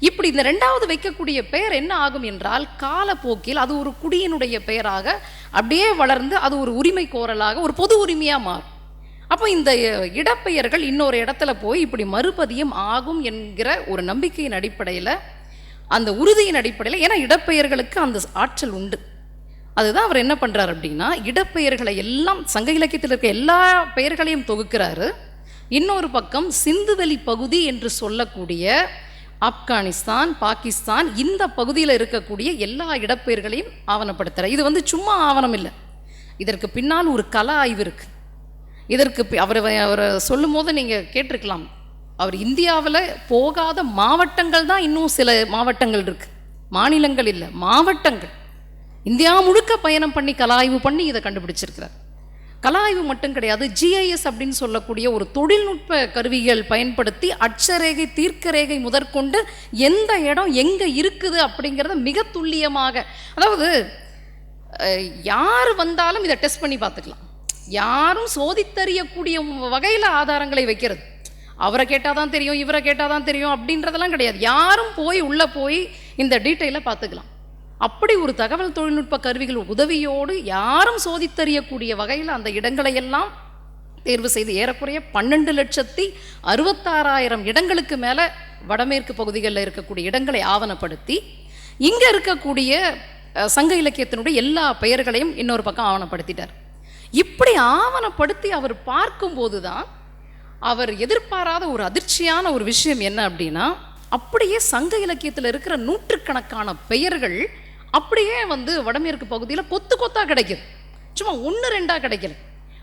இப்படி இந்த ரெண்டாவது வைக்கக்கூடிய பெயர் என்ன ஆகும் என்றால், காலப்போக்கில் அது ஒரு குடியினுடைய பெயராக அப்படியே வளர்ந்து அது ஒரு உரிமை கோரலாக ஒரு பொது உரிமையாக மாறும். அப்போ இந்த இடப்பெயர்கள் இன்னொரு இடத்துல போய் இப்படி மறுபதியம் ஆகும் என்கிற ஒரு நம்பிக்கையின் அடிப்படையில், அந்த உறுதியின் அடிப்படையில், ஏன்னா இடப்பெயர்களுக்கு அந்த ஆற்றல் உண்டு. அதுதான் அவர் என்ன பண்ணுறார் அப்படின்னா, இடப்பெயர்களை எல்லாம் சங்க இலக்கியத்தில் இருக்க எல்லா பெயர்களையும் தொகுக்கிறாரு. இன்னொரு பக்கம் சிந்துவெளி பகுதி என்று சொல்லக்கூடிய ஆப்கானிஸ்தான், பாகிஸ்தான், இந்த பகுதியில் இருக்கக்கூடிய எல்லா இடப்பெயர்களையும் ஆவணப்படுத்துகிறார். இது சும்மா ஆவணம் இல்லை, இதற்கு பின்னால் ஒரு கல ஆய்வு இருக்குது. இதற்கு அவர் சொல்லும் போது நீங்கள் கேட்டிருக்கலாம், அவர் இந்தியாவில் போகாத மாவட்டங்கள் தான் இன்னும் சில மாவட்டங்கள் இருக்குது, மாநிலங்கள் இல்லை, மாவட்டங்கள். இந்தியா முழுக்க பயணம் பண்ணி கலாய்வு பண்ணி இதை கண்டுபிடிச்சிருக்கிறார். கலாய்வு மட்டும் கிடையாது, ஜிஐஎஸ் அப்படின்னு சொல்லக்கூடிய ஒரு தொழில்நுட்ப கருவிகள் பயன்படுத்தி அட்சரேகை தீர்க்கரேகை முதற்கொண்டு எந்த இடம் எங்கே இருக்குது அப்படிங்கிறத மிக துல்லியமாக, அதாவது யார் வந்தாலும் இதை டெஸ்ட் பண்ணி பார்த்துக்கலாம். யாரும் சோதித்தறியக்கூடிய வகையில் ஆதாரங்களை வைக்கிறது. அவரை கேட்டால் தான் தெரியும், இவரை கேட்டால் தான் தெரியும் அப்படின்றதெல்லாம் கிடையாது. யாரும் போய் உள்ளே போய் இந்த டீட்டெயிலை பார்த்துக்கலாம். அப்படி ஒரு தகவல் தொழில்நுட்ப கருவிகள் உதவியோடு யாரும் சோதித்தறியக்கூடிய வகையில் அந்த இடங்களை எல்லாம் தேர்வு செய்து ஏறக்குறைய 12,66,000 இடங்களுக்கு மேலே வடமேற்கு பகுதிகளில் இருக்கக்கூடிய இடங்களை ஆவணப்படுத்தி இங்கே இருக்கக்கூடிய சங்க இலக்கியத்தினுடைய எல்லா பெயர்களையும் இன்னொரு பக்கம் ஆவணப்படுத்திட்டார். இப்படி ஆவணப்படுத்தி அவர் பார்க்கும்போது தான் அவர் எதிர்பாராத ஒரு அதிர்ச்சியான ஒரு விஷயம் என்ன அப்படின்னா, அப்படியே சங்க இலக்கியத்தில் இருக்கிற நூற்றுக்கணக்கான பெயர்கள் அப்படியே வடமேற்கு பகுதியில் கொத்து கொத்தாக கிடைக்குது. சும்மா 1-2 கிடைக்கல,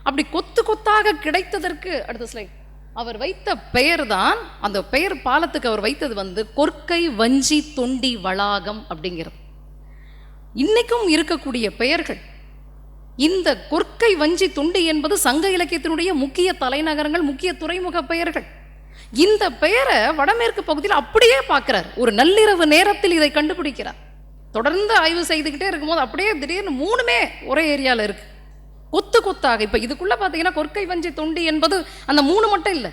அப்படி கொத்து கொத்தாக கிடைத்ததற்கு அடுத்த ஸ்லைட் அவர் வைத்த பெயர் தான், அந்த பெயர் பாலத்துக்கு அவர் வைத்தது கொற்கை வஞ்சி தொண்டி வளாகம் அப்படிங்கிறது. இன்னைக்கும் இருக்கக்கூடிய பெயர்கள். இந்த கொற்கை வஞ்சி தொண்டி என்பது சங்க இலக்கியத்தினுடைய முக்கிய தலைநகரங்கள், முக்கிய துறைமுக பெயர்கள். இந்த பெயரை வடமேற்கு பகுதியில் அப்படியே பார்க்கிறார். ஒரு நள்ளிரவு நேரத்தில் இதை கண்டுபிடிக்கிறார். தொடர்ந்து ஆய்வு செய்துக்கிட்டே இருக்கும்போது அப்படியே திடீர்னு 3மே ஒரே ஏரியாவில் இருக்கு, கொத்து கொத்தாக. இப்போ இதுக்குள்ள பார்த்தீங்கன்னா கொற்கை வஞ்சி தொண்டி என்பது அந்த 3 மட்டும் இல்லை,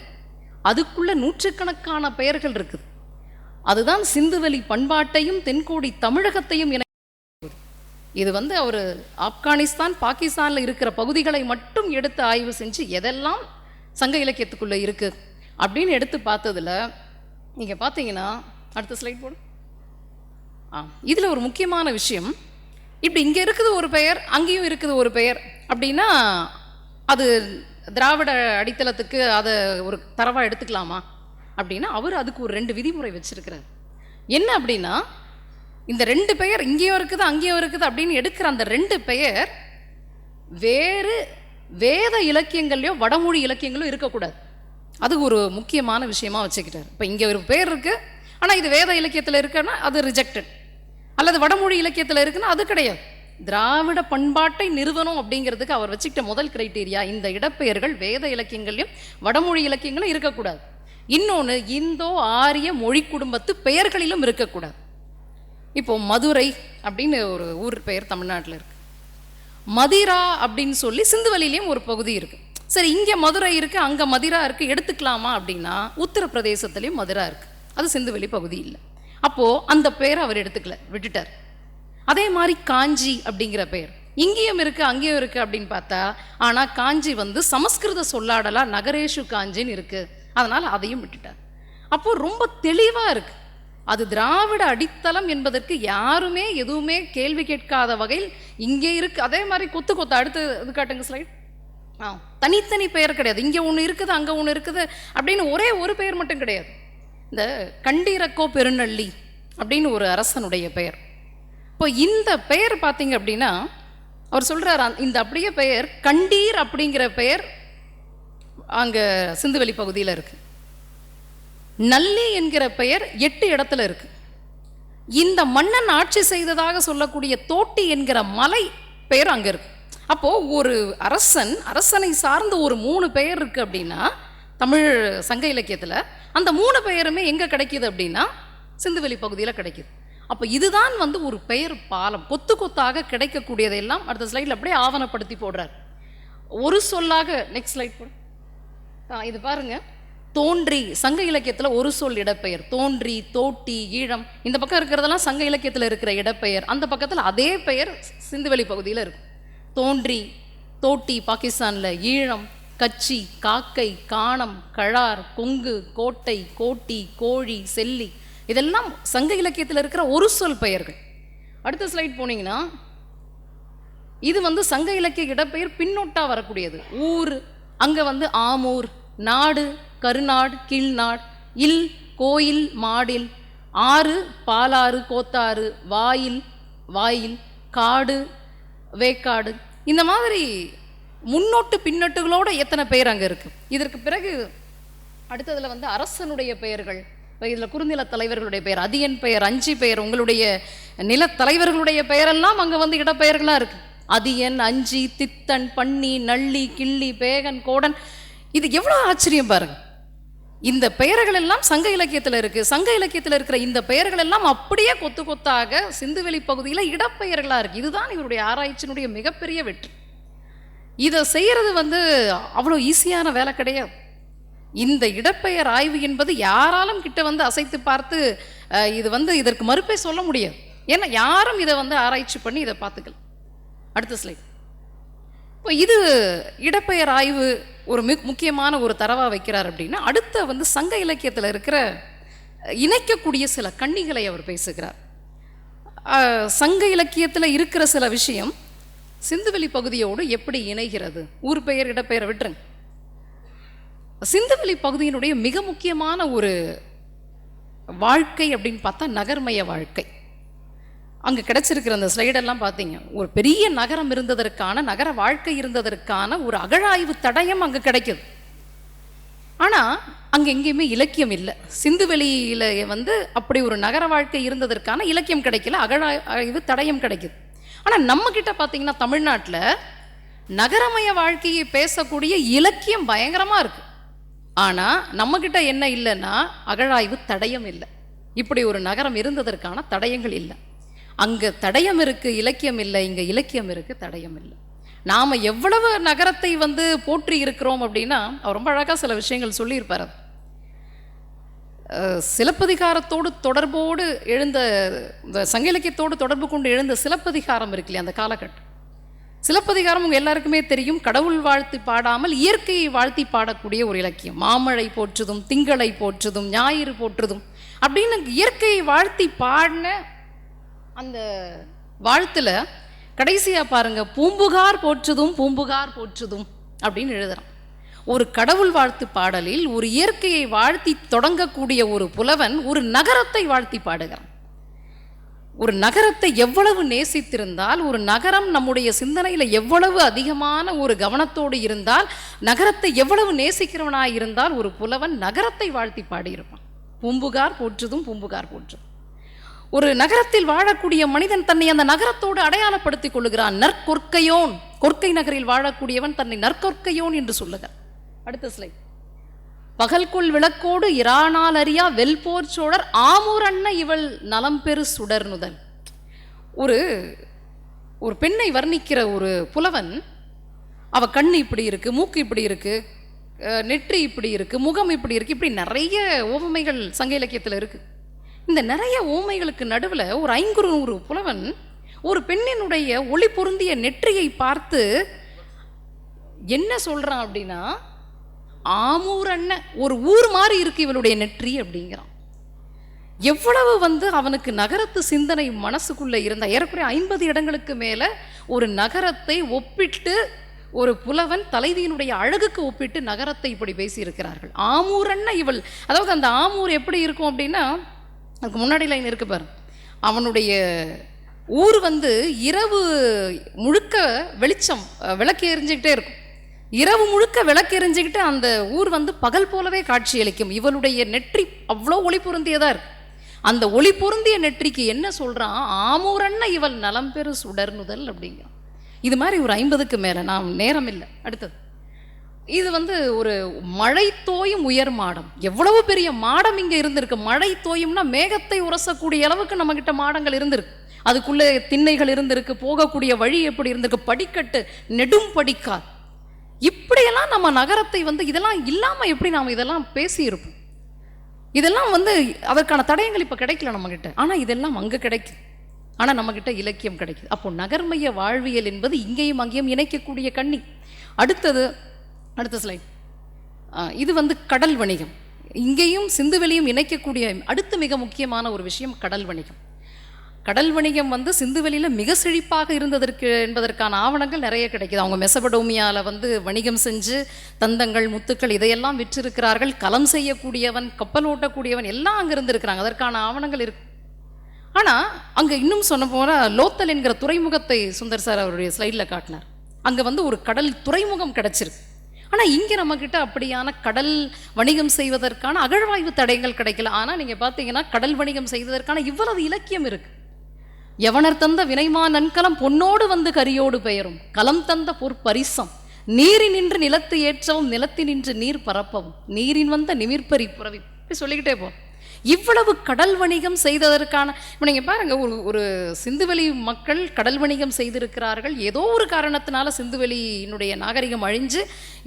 அதுக்குள்ள நூற்றுக்கணக்கான பெயர்கள் இருக்குது. அதுதான் சிந்துவெளி பண்பாட்டையும் தென்கோடி தமிழகத்தையும் இது அவர் ஆப்கானிஸ்தான் பாகிஸ்தானில் இருக்கிற பகுதிகளை மட்டும் எடுத்து ஆய்வு செஞ்சு எதெல்லாம் சங்க இலக்கியத்துக்குள்ளே இருக்குது அப்படின்னு எடுத்து பார்த்ததில் நீங்கள் பார்த்தீங்கன்னா அடுத்த ஸ்லைட் போடு. இதில் ஒரு முக்கியமான விஷயம், இப்படி இங்கே இருக்குது ஒரு பெயர், அங்கேயும் இருக்குது ஒரு பெயர் அப்படின்னா அது திராவிட அடித்தளத்துக்கு அதை ஒரு தரவாக எடுத்துக்கலாமா அப்படின்னா அவர் அதுக்கு ஒரு 2 விதிமுறை வச்சிருக்கிறார். என்ன அப்படின்னா, இந்த 2 பெயர் இங்கேயும் இருக்குது அங்கேயும் இருக்குது அப்படின்னு எடுக்கிற அந்த 2 பெயர் வேறு வேத இலக்கியங்கள்லையோ வடமொழி இலக்கியங்களோ இருக்கக்கூடாது. அது ஒரு முக்கியமான விஷயமா வச்சுக்கிட்டார். இப்போ இங்கே ஒரு பெயர் இருக்குது, ஆனால் இது வேத இலக்கியத்தில் இருக்குன்னா அது ரிஜெக்டட், அல்லது வடமொழி இலக்கியத்தில் இருக்குன்னா அது கிடையாது. திராவிட பண்பாட்டை நிறுவனம் அப்படிங்கிறதுக்கு அவர் வச்சுக்கிட்ட முதல் கிரைட்டீரியா, இந்த இடப்பெயர்கள் வேத இலக்கியங்களையும் வடமொழி இலக்கியங்களும் இருக்கக்கூடாது. இன்னொன்று, இந்தோ ஆரிய மொழி குடும்பத்து பெயர்களிலும் இருக்கக்கூடாது. இப்போ மதுரை அப்படின்னு ஒரு ஊர் பெயர் தமிழ்நாட்டில் இருக்கு, மதிரா அப்படின்னு சொல்லி சிந்துவெளியிலையும் ஒரு பகுதி இருக்கு. சரி, இங்கே மதுரை இருக்கு அங்கே மதிரா இருக்கு, எடுத்துக்கலாமா அப்படின்னா உத்தரப்பிரதேசத்துலேயும் மதுரா இருக்கு, அது சிந்துவெளி பகுதி இல்லை. அப்போ அந்த பெயரை அவர் எடுத்துக்கல, விட்டுட்டார். அதே மாதிரி காஞ்சி அப்படிங்கிற பெயர் இங்கேயும் இருக்கு அங்கேயும் இருக்கு அப்படின்னு பார்த்தா, ஆனால் காஞ்சி சமஸ்கிருத சொல்லாடலா நகரேஷு காஞ்சின்னு இருக்கு, அதனால அதையும் விட்டுட்டார். அப்போ ரொம்ப தெளிவா இருக்கு, அது திராவிட அடித்தளம் என்பதற்கு யாருமே எதுவுமே கேள்வி கேட்காத வகையில் இங்கே இருக்கு. அதே மாதிரி கொத்து கொத்து அடுத்து இது காட்டுங்க ஸ்லைட். தனித்தனி பெயர் கிடையாது, இங்கே ஒன்று இருக்குது அங்கே ஒன்று இருக்குது அப்படின்னு ஒரே ஒரு பெயர் மட்டும் கிடையாது. இந்த கண்டீரக்கோ பெருநள்ளி அப்படின்னு ஒரு அரசனுடைய பெயர். இப்போ இந்த பெயர் பார்த்தீங்க அப்படின்னா அவர் சொல்கிறார், இந்த அப்படியே பெயர் கண்டீர் அப்படிங்கிற பெயர் அங்கே சிந்துவெளி பகுதியில் இருக்கு. நல்லி என்கிற பெயர் 8 இடத்துல இருக்கு. இந்த மன்னன் ஆட்சி செய்ததாக சொல்லக்கூடிய தோட்டி என்கிற மலை பெயர் அங்கே இருக்கு. அப்போ ஒரு அரசனை சார்ந்த ஒரு 3 பெயர் இருக்கு அப்படின்னா தமிழ் சங்க இலக்கியத்தில் அந்த 3 பெயருமே எங்கே கிடைக்கிது அப்படின்னா சிந்துவெளி பகுதியில் கிடைக்கிது. அப்போ இதுதான் ஒரு பெயர் பாலம், கொத்து கொத்தாக கிடைக்கக்கூடியதையெல்லாம் அடுத்த ஸ்லைடில் அப்படியே ஆவணப்படுத்தி போடுறார். ஒரு சொல்லாக நெக்ஸ்ட் ஸ்லைட் போடு. இது பாருங்க, தோன்றி சங்க இலக்கியத்தில் ஒரு சொல் இடப்பெயர், தோன்றி தோட்டி ஈழம், இந்த பக்கம் இருக்கிறதெல்லாம் சங்க இலக்கியத்தில் இருக்கிற இடப்பெயர், அந்த பக்கத்தில் அதே பெயர் சிந்துவெளி பகுதியில் இருக்கும். தோன்றி தோட்டி பாகிஸ்தானில், ஈழம் கச்சி காக்கை காணம் கழார் கொங்கு கோட்டை கோட்டி கோழி செல்லி, இதெல்லாம் சங்க இலக்கியத்தில் இருக்கிற ஒரு சொல் பெயர்கள். அடுத்த ஸ்லைட் போனீங்கன்னா இது சங்க இலக்கிய இடப்பெயர் பின்னொட்டா வரக்கூடியது. ஊர் அங்கே ஆமூர், நாடு கருநாடு கீழ்நாடு, இல் கோயில் மாடில், ஆறு பாலாறு கோத்தாறு, வாயில் வாயில், காடு வேக்காடு, இந்த மாதிரி முன்னோட்டு பின்னொட்டுகளோட எத்தனை பேர் அங்கே இருக்கு. இதற்கு பிறகு அடுத்ததில் வந்து அரசனுடைய பெயர்கள். இப்போ இதில் குறுநில தலைவர்களுடைய பெயர், அதியன் பெயர், அஞ்சி பெயர், உங்களுடைய நிலத்தலைவர்களுடைய பெயரெல்லாம் அங்கே வந்து இடப்பெயர்களாக இருக்குது. அதியன், அஞ்சி, தித்தன், பன்னி, நள்ளி, கிள்ளி, பேகன், கோடன். இது எவ்வளோ ஆச்சரியம் பாருங்க. இந்த பெயர்கள் எல்லாம் சங்க இலக்கியத்தில் இருக்குது. சங்க இலக்கியத்தில் இருக்கிற இந்த பெயர்கள் எல்லாம் அப்படியே கொத்து கொத்தாக சிந்துவெளி பகுதியில் இடப்பெயர்களாக இருக்குது. இதுதான் இவருடைய ஆராய்ச்சியினுடைய மிகப்பெரிய வெற்றி. இதை செய்கிறது வந்து அவ்வளோ ஈஸியான வேலை கிடையாது. இந்த இடப்பெயர் ஆய்வு என்பது யாராலும் கிட்ட வந்து அசைத்து பார்த்து இது வந்து இதற்கு மறுப்பே சொல்ல முடியாது. ஏன்னா யாரும் இதை வந்து ஆராய்ச்சி பண்ணி இதை பார்த்துக்கல. அடுத்த ஸ்லைட். இப்போ இது இடப்பெயர் ஆய்வு ஒரு முக்கியமான ஒரு தரவா வைக்கிறார் அப்படின்னா, அடுத்த வந்து சங்க இலக்கியத்தில் இருக்கிற இணைக்கக்கூடிய சில கண்ணிகளை அவர் பேசுகிறார். சங்க இலக்கியத்தில் இருக்கிற சில விஷயம் சிந்துவெளி பகுதியோடு எப்படி இணைகிறது. ஊர் பெயர் இடப்பெயரை விட்டுருங்க. சிந்துவெளி பகுதியினுடைய மிக முக்கியமான ஒரு வாழ்க்கை அப்படின்னு பார்த்தா நகர்மய வாழ்க்கை. அங்கே கிடைச்சிருக்கிற அந்த ஸ்லைடெல்லாம் பார்த்தீங்க, ஒரு பெரிய நகரம் இருந்ததற்கான, நகர வாழ்க்கை இருந்ததற்கான ஒரு அகழாய்வு தடயம் அங்கே கிடைக்குது. ஆனால் அங்கே எங்கேயுமே இலக்கியம் இல்லை. சிந்துவெளியில் வந்து அப்படி ஒரு நகர வாழ்க்கை இருந்ததற்கான இலக்கியம் கிடைக்கல, அகழாய்வு தடயம் கிடைக்குது. ஆனால் நம்மக்கிட்ட பார்த்தீங்கன்னா தமிழ்நாட்டில் நகரமய வாழ்க்கையை பேசக்கூடிய இலக்கியம் பயங்கரமாக இருக்குது. ஆனால் நம்மக்கிட்ட என்ன இல்லைன்னா அகழாய்வு தடயம் இல்லை. இப்படி ஒரு நகரம் இருந்ததற்கான தடயங்கள் இல்லை. அங்கே தடயம் இருக்குது, இலக்கியம் இல்லை. இங்கே இலக்கியம் இருக்குது, தடயம் இல்லை. நாம் எவ்வளவு நகரத்தை வந்து போற்றி இருக்கிறோம் அப்படின்னா, அவர் ரொம்ப அழகாக சில விஷயங்கள் சொல்லியிருப்பார். சிலப்பதிகாரத்தோடு தொடர்போடு எழுந்த, இந்த சங்க இலக்கியத்தோடு தொடர்பு கொண்டு எழுந்த சிலப்பதிகாரம் இருக்கு இல்லையா, அந்த காலகட்டம். சிலப்பதிகாரம் உங்கள் எல்லாருக்குமே தெரியும், கடவுள் வாழ்த்தி பாடாமல் இயற்கையை வாழ்த்தி பாடக்கூடிய ஒரு இலக்கியம். மாமழை போற்றுதும், திங்களை போற்றுதும், ஞாயிறு போற்றுதும் அப்படின்னு இயற்கையை வாழ்த்தி பாடின அந்த வாழ்த்தில் கடைசியாக பாருங்கள், பூம்புகார் போற்றுதும் பூம்புகார் போற்றுதும் அப்படின்னு எழுதுகிறான். ஒரு கடவுள் வாழ்த்து பாடலில் ஒரு இயற்கையை வாழ்த்தி தொடங்கக்கூடிய ஒரு புலவன் ஒரு நகரத்தை வாழ்த்தி பாடுகிறான். ஒரு நகரத்தை எவ்வளவு நேசித்திருந்தால், ஒரு நகரம் நம்முடைய சிந்தனையில் எவ்வளவு அதிகமான ஒரு கவனத்தோடு இருந்தால், நகரத்தை எவ்வளவு நேசிக்கிறவனாக இருந்தால் ஒரு புலவன் நகரத்தை வாழ்த்தி பாடியிருப்பான். பூம்புகார் போற்றுதும் பூம்புகார் போற்றுதும். ஒரு நகரத்தில் வாழக்கூடிய மனிதன் தன்னை அந்த நகரத்தோடு அடையாளப்படுத்திக் கொள்ளுகிறான். நற்கொற்கையோன், கொற்கை நகரில் வாழக்கூடியவன் தன்னை நற்கொற்கையோன் என்று சொல்லுகிறான். அடுத்த ஸ்லைட். பகல்கொள் விளக்கோடு இரானால் அறியா வெல்போர் சோழர் ஆமூரண்ண இவள் நலம்பெரு சுடர் நுதல். ஒரு பெண்ணை வர்ணிக்கிற ஒரு புலவன், அவ கண்ணு இப்படி இருக்கு, மூக்கு இப்படி இருக்கு, நெற்றி இப்படி இருக்கு, முகம் இப்படி இருக்கு, இப்படி நிறைய ஓமைகள் சங்க இலக்கியத்தில் இருக்கு. இந்த நிறைய ஓமைகளுக்கு நடுவில் ஒரு 500 புலவன் ஒரு பெண்ணினுடைய ஒளி பொருந்திய நெற்றியை பார்த்து என்ன சொல்றான் அப்படின்னா, ஆமூரண்ண, ஒரு ஊர் மாதிரி இருக்கு இவளுடைய நெற்றி அப்படிங்கிறான். எவ்வளவு வந்து அவனுக்கு நகரத்து சிந்தனை மனசுக்குள்ள இருந்த, ஏறக்குறைய 50 இடங்களுக்கு மேல ஒரு நகரத்தை ஒப்பிட்டு ஒரு புலவன் தலைவியினுடைய அழகுக்கு ஒப்பிட்டு நகரத்தை இப்படி பேசி இருக்கிறார்கள். ஆமூரண்ண இவள், அதாவது அந்த ஆமூர் எப்படி இருக்கும் அப்படின்னா, அதுக்கு முன்னாடி லைன் இருக்கு பாரு, அவனுடைய ஊர் வந்து இரவு முழுக்க வெளிச்சம் விளக்கு எரிஞ்சுக்கிட்டே இருக்கும். இரவு முழுக்க விளக்கு எரிஞ்சுக்கிட்டு அந்த ஊர் வந்து பகல் போலவே காட்சியளிக்கும். இவளுடைய நெற்றி அவ்வளோ ஒளி பொருந்தியதாக இருக்கு. அந்த ஒளி பொருந்திய நெற்றிக்கு என்ன சொல்கிறான், ஆமூரண்ண இவள் நலம்பெரு சுடர்னுதல் அப்படிங்கிறான். இது மாதிரி ஒரு 50க்கு மேலே, நான் நேரம் இல்லை. அடுத்தது இது வந்து ஒரு மழை தோயும் உயர் மாடம். எவ்வளவு பெரிய மாடம் இங்கே இருந்திருக்கு. மழை தோயும்னா மேகத்தை உரசக்கூடிய அளவுக்கு நம்மக்கிட்ட மாடங்கள் இருந்திருக்கு. அதுக்குள்ளே திண்ணைகள் இருந்திருக்கு, போகக்கூடிய வழி எப்படி இருந்திருக்கு, படிக்கட்டு, நெடும் படிக்கால். இப்படியெல்லாம் நம்ம நகரத்தை வந்து இதெல்லாம் இல்லாமல் எப்படி நாம் இதெல்லாம் பேசியிருப்போம். இதெல்லாம் வந்து அதற்கான தடயங்கள் இப்போ கிடைக்கல நம்மக்கிட்ட. ஆனால் இதெல்லாம் அங்கே கிடைக்குது. ஆனால் நம்மக்கிட்ட இலக்கியம் கிடைக்குது. அப்போ நகர்மைய வாழ்வியல் என்பது இங்கேயும் அங்கேயும் இணைக்கக்கூடிய கண்ணி. அடுத்த ஸ்லைட். இது வந்து கடல் வணிகம். இங்கேயும் சிந்துவெளியும் இணைக்கக்கூடிய அடுத்த மிக முக்கியமான ஒரு விஷயம் கடல் வணிகம். கடல் வணிகம் வந்து சிந்துவெளியில் மிக செழிப்பாக இருந்ததற்கு என்பதற்கான ஆவணங்கள் நிறைய கிடைக்குது. அவங்க மெசபடோமியாவில் வந்து வணிகம் செஞ்சு தந்தங்கள், முத்துக்கள் இதையெல்லாம் விற்றிருக்கிறார்கள். களம் செய்யக்கூடியவன், கப்பல் ஓட்டக்கூடியவன் எல்லாம் அங்கே இருந்திருக்கிறாங்க. அதற்கான ஆவணங்கள் இருக்கு. ஆனால் அங்கே இன்னும் சொன்ன போனால் லோத்தல் என்கிற துறைமுகத்தை சுந்தர் சார் அவருடைய ஸ்லைடில் காட்டினார். அங்கே வந்து ஒரு கடல் துறைமுகம் கிடச்சிருக்கு. ஆனால் இங்கே நம்மக்கிட்ட அப்படியான கடல் வணிகம் செய்வதற்கான அகழ்வாய்வு தடயங்கள் கிடைக்கல. ஆனால் நீங்கள் பார்த்தீங்கன்னா கடல் வணிகம் செய்வதற்கான இவ்வளவு இலக்கியம் இருக்குது. யவனர் தந்த வினைமா நன்கலம் பொன்னோடு வந்து கரியோடு பெயரும் களம் தந்த பொற்பரிசம் நீரின் நின்று நிலத்து ஏற்றவும் நிலத்தின் நின்று நீர் பரப்பவும் நீரின் வந்த நிமிர்பறி புறவி சொல்லிக்கிட்டே போ. இவ்வளவு கடல் வணிகம் செய்ததற்கான இப்போ நீங்கள் பாருங்கள், ஒரு சிந்துவெளி மக்கள் கடல் வணிகம் செய்திருக்கிறார்கள். ஏதோ ஒரு காரணத்தினால சிந்துவெளியினுடைய நாகரிகம் அழிஞ்சு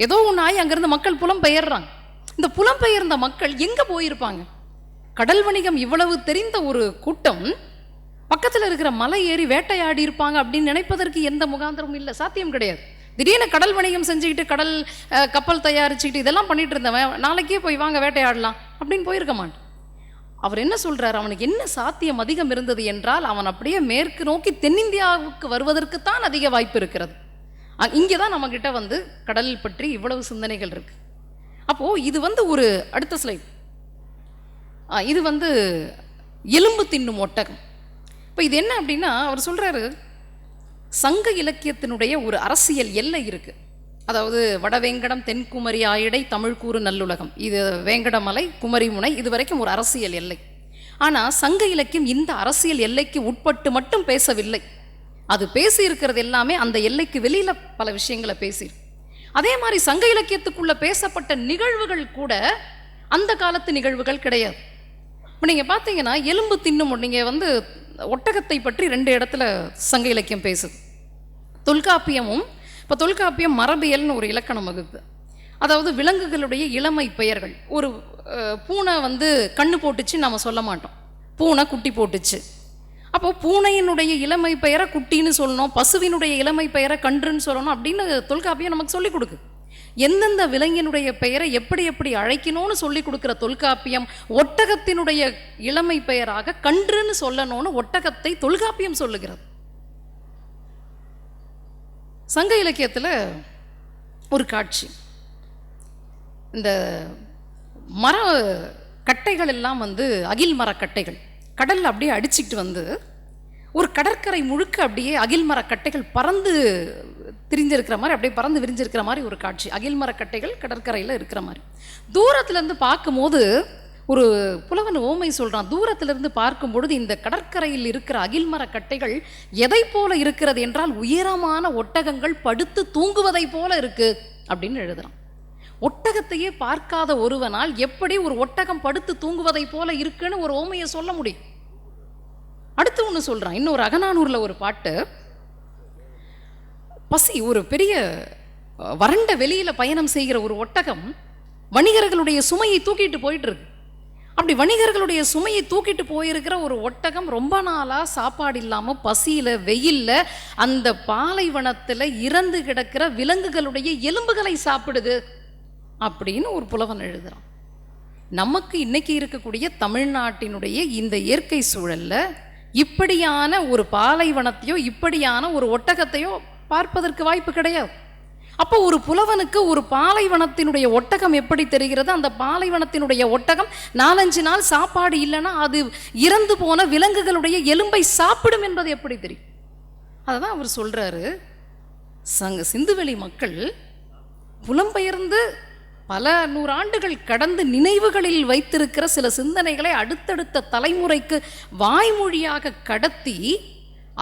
ஏதோ ஒன்று ஆகி அங்கேருந்து மக்கள் புலம்பெயர்றாங்க. இந்த புலம்பெயர்ந்த மக்கள் எங்கே போயிருப்பாங்க? கடல் வணிகம் இவ்வளவு தெரிந்த ஒரு கூட்டம் பக்கத்தில் இருக்கிற மலை ஏறி வேட்டையாடி இருப்பாங்க அப்படின்னு நினைப்பதற்கு எந்த முகாந்திரமும் இல்லை, சாத்தியம் கிடையாது. திடீர்னு கடல் வணிகம் செஞ்சுக்கிட்டு கடல் கப்பல் தயாரிச்சுக்கிட்டு இதெல்லாம் பண்ணிட்டு இருந்தவன் நாளைக்கே போய் வாங்க வேட்டையாடலாம் அப்படின்னு போயிருக்க மாட்டான். அவர் என்ன சொல்றாரு, அவனுக்கு என்ன சாத்தியம் அதிகம் இருந்தது என்றால் அவன் அப்படியே மேற்கு நோக்கி தென்னிந்தியாவுக்கு வருவதற்குத்தான் அதிக வாய்ப்பு இருக்கிறது. இங்கே தான் நம்மக்கிட்ட வந்து கடல் பற்றி இவ்வளவு சிந்தனைகள் இருக்கு. அப்போது இது வந்து ஒரு அடுத்த ஸ்லைட், இது வந்து எலும்பு தின்னும் ஒட்டகம். இப்போ இது என்ன அப்படின்னா அவர் சொல்றாரு, சங்க இலக்கியத்தினுடைய ஒரு அரசியல் எல்லை இருக்கு. அதாவது வடவேங்கடம் தென்குமரி ஆயிடை தமிழ்கூறு நல்லுலகம், இது வேங்கடமலை குமரிமுனை, இது வரைக்கும் ஒரு அரசியல் எல்லை. ஆனால் சங்க இலக்கியம் இந்த அரசியல் எல்லைக்கு உட்பட்டு மட்டும் பேசவில்லை. அது பேசி இருக்கிறது எல்லாமே அந்த எல்லைக்கு வெளியில பல விஷயங்களை பேசி. அதே மாதிரி சங்க இலக்கியத்துக்குள்ள பேசப்பட்ட நிகழ்வுகள் கூட அந்த காலத்து நிகழ்வுகள் கிடையாது. இப்போ நீங்கள் பார்த்தீங்கன்னா எலும்பு தின்னும், நீங்கள் வந்து ஒட்டகத்தை பற்றி 2 இடத்துல சங்க இலக்கியம் பேசுது. தொல்காப்பியமும், இப்போ தொல்காப்பியம் மரபியல்னு ஒரு இலக்கணம் வகுப்பு. அதாவது விலங்குகளுடைய இளமை பெயர்கள். ஒரு பூனை வந்து கண்ணு போட்டுச்சு நம்ம சொல்ல மாட்டோம், பூனை குட்டி போட்டுச்சு. அப்போது பூனையினுடைய இளமை பெயரை குட்டின்னு சொல்லணும், பசுவினுடைய இளமை பெயரை கன்றுன்னு சொல்லணும் அப்படின்னு தொல்காப்பியம் நமக்கு சொல்லிக் கொடுக்கு. எந்தெந்த விலங்கினுடைய பெயரை எப்படி எப்படி அழைக்கணும்னு சொல்லி கொடுக்குற தொல்காப்பியம் ஒட்டகத்தினுடைய இளமை பெயராக கன்றுன்னு சொல்லணும்னு ஒட்டகத்தை தொல்காப்பியம் சொல்லுகிறது. சங்க இலக்கியத்தில் ஒரு காட்சி, இந்த மர கட்டைகள் எல்லாம் வந்து அகில் மரக்கட்டைகள் கடலில் அப்படியே அடிச்சுக்கிட்டு வந்து ஒரு கடற்கரை முழுக்க அப்படியே அகில் மரக்கட்டைகள் பறந்து திரிஞ்சிருக்கிற மாதிரி, அப்படியே பறந்து விரிஞ்சிருக்கிற மாதிரி ஒரு காட்சி. அகில் மரக்கட்டைகள் கடற்கரையில் இருக்கிற மாதிரி தூரத்துலேருந்து பார்க்கும்போது ஒரு புலவன் ஓமை சொல்கிறான். தூரத்திலிருந்து பார்க்கும் பொழுது இந்த கடற்கரையில் இருக்கிற அகில் மரக்கட்டைகள் எதை போல இருக்கிறது என்றால் உயரமான ஒட்டகங்கள் படுத்து தூங்குவதை போல இருக்கு அப்படின்னு எழுதுறான். ஒட்டகத்தையே பார்க்காத ஒருவனால் எப்படி ஒரு ஒட்டகம் படுத்து தூங்குவதை போல இருக்குன்னு ஒரு ஓமையை சொல்ல முடியும்? அடுத்து ஒன்று சொல்கிறான், இன்னொரு அகநானூரில் ஒரு பாட்டு, பசி ஒரு பெரிய வறண்ட வெளியில் பயணம் செய்கிற ஒரு ஒட்டகம் வணிகர்களுடைய சுமையை தூக்கிட்டு போயிட்டு இருக்கு. அப்படி வணிகர்களுடைய சுமையை தூக்கிட்டு போயிருக்கிற ஒரு ஒட்டகம் ரொம்ப நாளாக சாப்பாடு இல்லாமல் பசியில் வெயிலில் அந்த பாலைவனத்தில் இறந்து கிடக்கிற விலங்குகளுடைய எலும்புகளை சாப்பிடுது அப்படின்னு ஒரு புலவன் எழுதுகிறான். நமக்கு இன்னைக்கு இருக்கக்கூடிய தமிழ்நாட்டினுடைய இந்த இயற்கை சூழலில் இப்படியான ஒரு பாலைவனத்தையோ இப்படியான ஒரு ஒட்டகத்தையோ பார்ப்பதற்கு வாய்ப்பு கிடையாது. அப்போ ஒரு புலவனுக்கு ஒரு பாலைவனத்தினுடைய ஒட்டகம் எப்படி தெரிகிறது? அந்த பாலைவனத்தினுடைய ஒட்டகம் 4-5 நாள் சாப்பாடு இல்லைன்னா அது இறந்து போன விலங்குகளுடைய எலும்பை சாப்பிடும் என்பது எப்படி தெரியும்? அதுதான் அவர் சொல்றாரு, சிந்துவெளி மக்கள் புலம்பெயர்ந்து பல நூறாண்டுகள் கடந்து நினைவுகளில் வைத்திருக்கிற சில சிந்தனைகளை அடுத்தடுத்த தலைமுறைக்கு வாய்மொழியாக கடத்தி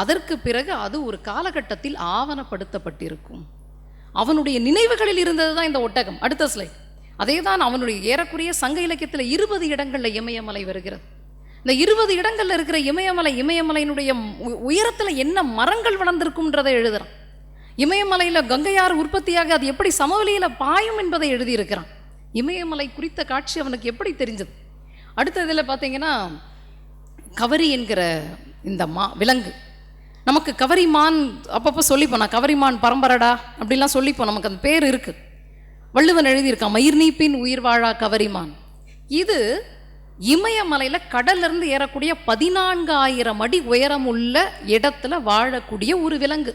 அதற்கு பிறகு அது ஒரு காலகட்டத்தில் ஆவணப்படுத்தப்பட்டிருக்கும். அவனுடைய நினைவுகளில் இருந்தது தான் இந்த ஒட்டகம். அடுத்த ஸ்லைட், அதே தான் அவனுடைய ஏறக்குறைய சங்க இலக்கியத்தில் 20 இடங்களில் இமயமலை வருகிறது. இந்த 20 இடங்களில் இருக்கிற இமயமலையினுடைய உயரத்தில் என்ன மரங்கள் வளர்ந்திருக்கும்ன்றதை எழுதுறான். இமயமலையில் கங்கையாறு உற்பத்தியாக அது எப்படி சமவெளியில் பாயும் என்பதை எழுதியிருக்கிறான். இமயமலை குறித்த காட்சி அவனுக்கு எப்படி தெரிஞ்சது? அடுத்த இதில் பார்த்தீங்கன்னா கவரி என்கிற இந்த விலங்கு, நமக்கு கவரிமான் அப்பப்போ சொல்லிப்போம், நான் கவரிமான் பரம்பரடா அப்படிலாம் சொல்லிப்போம், நமக்கு அந்த பேர் இருக்குது. வள்ளுவன் எழுதியிருக்கான், மயிர் நீப்பின் உயிர் வாழா கவரிமான். இது இமயமலையில் கடல்லிருந்து ஏறக்கூடிய 14,000 அடி உயரம் உள்ள இடத்துல வாழக்கூடிய ஒரு விலங்கு.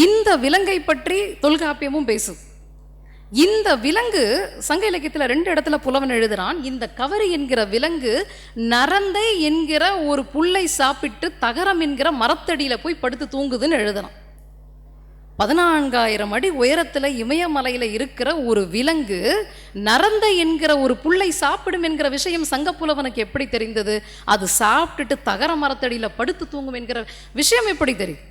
இந்த விலங்கை பற்றி தொல்காப்பியமும் பேசும். இந்த விலங்கு சங்க இலக்கியத்தில் 2 இடத்துல புலவன் எழுதுறான். இந்த கவரி என்கிற விலங்கு நரந்தை என்கிற ஒரு புல்லை சாப்பிட்டு தகரம் என்கிற மரத்தடியில் போய் படுத்து தூங்குதுன்னு எழுதுறான். 14,000 அடி உயரத்தில் இமயமலையில் இருக்கிற ஒரு விலங்கு நரந்த என்கிற ஒரு புல்லை சாப்பிடும் என்கிற விஷயம் சங்கப்புலவனுக்கு எப்படி தெரிந்தது? அது சாப்பிட்டுட்டு தகர மரத்தடியில் படுத்து தூங்கும் என்கிற விஷயம் எப்படி தெரியும்?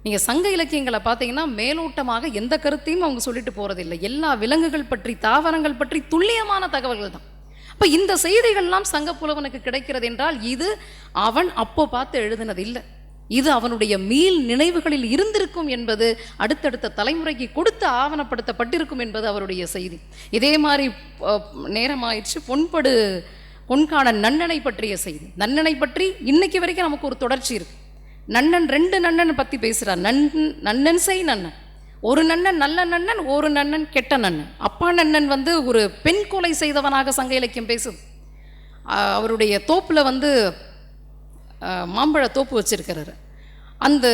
நீங்கள் சங்க இலக்கியங்களை பார்த்தீங்கன்னா மேலோட்டமாக எந்த கருத்தையும் அவங்க சொல்லிட்டு போகிறதில்லை. எல்லா விலங்குகள் பற்றி, தாவரங்கள் பற்றி துல்லியமான தகவல்கள் தான். அப்போ இந்த செய்திகள்லாம் சங்கப்புலவனுக்கு கிடைக்கிறது என்றால் இது அவன் அப்போ பார்த்து எழுதினது இல்லை, இது அவனுடைய மீள் நினைவுகளில் இருந்திருக்கும் என்பது அடுத்தடுத்த தலைமுறைக்கு கொடுத்து ஆவணப்படுத்தப்பட்டிருக்கும் என்பது அவருடைய செய்தி. இதே மாதிரி நேரமாயிடுச்சு. பொன்கான நன்னனை பற்றிய செய்தி. நன்னனை பற்றி இன்னைக்கு வரைக்கும் நமக்கு ஒரு தொடர்ச்சி இருக்கு. நன்னன் 2 நன்னன் பற்றி பேசுகிறார். நன்னன் செய் நன்னன், ஒரு நன்னன் நல்ல நன்னன், ஒரு நன்னன் கெட்ட நன்னன். அப்பா நன்னன் ஒரு பெண் கொலை செய்தவனாக சங்க இலக்கியம் பேசுது. அவருடைய தோப்பில் மாம்பழ தோப்பு வச்சிருக்கிறாரு. அந்த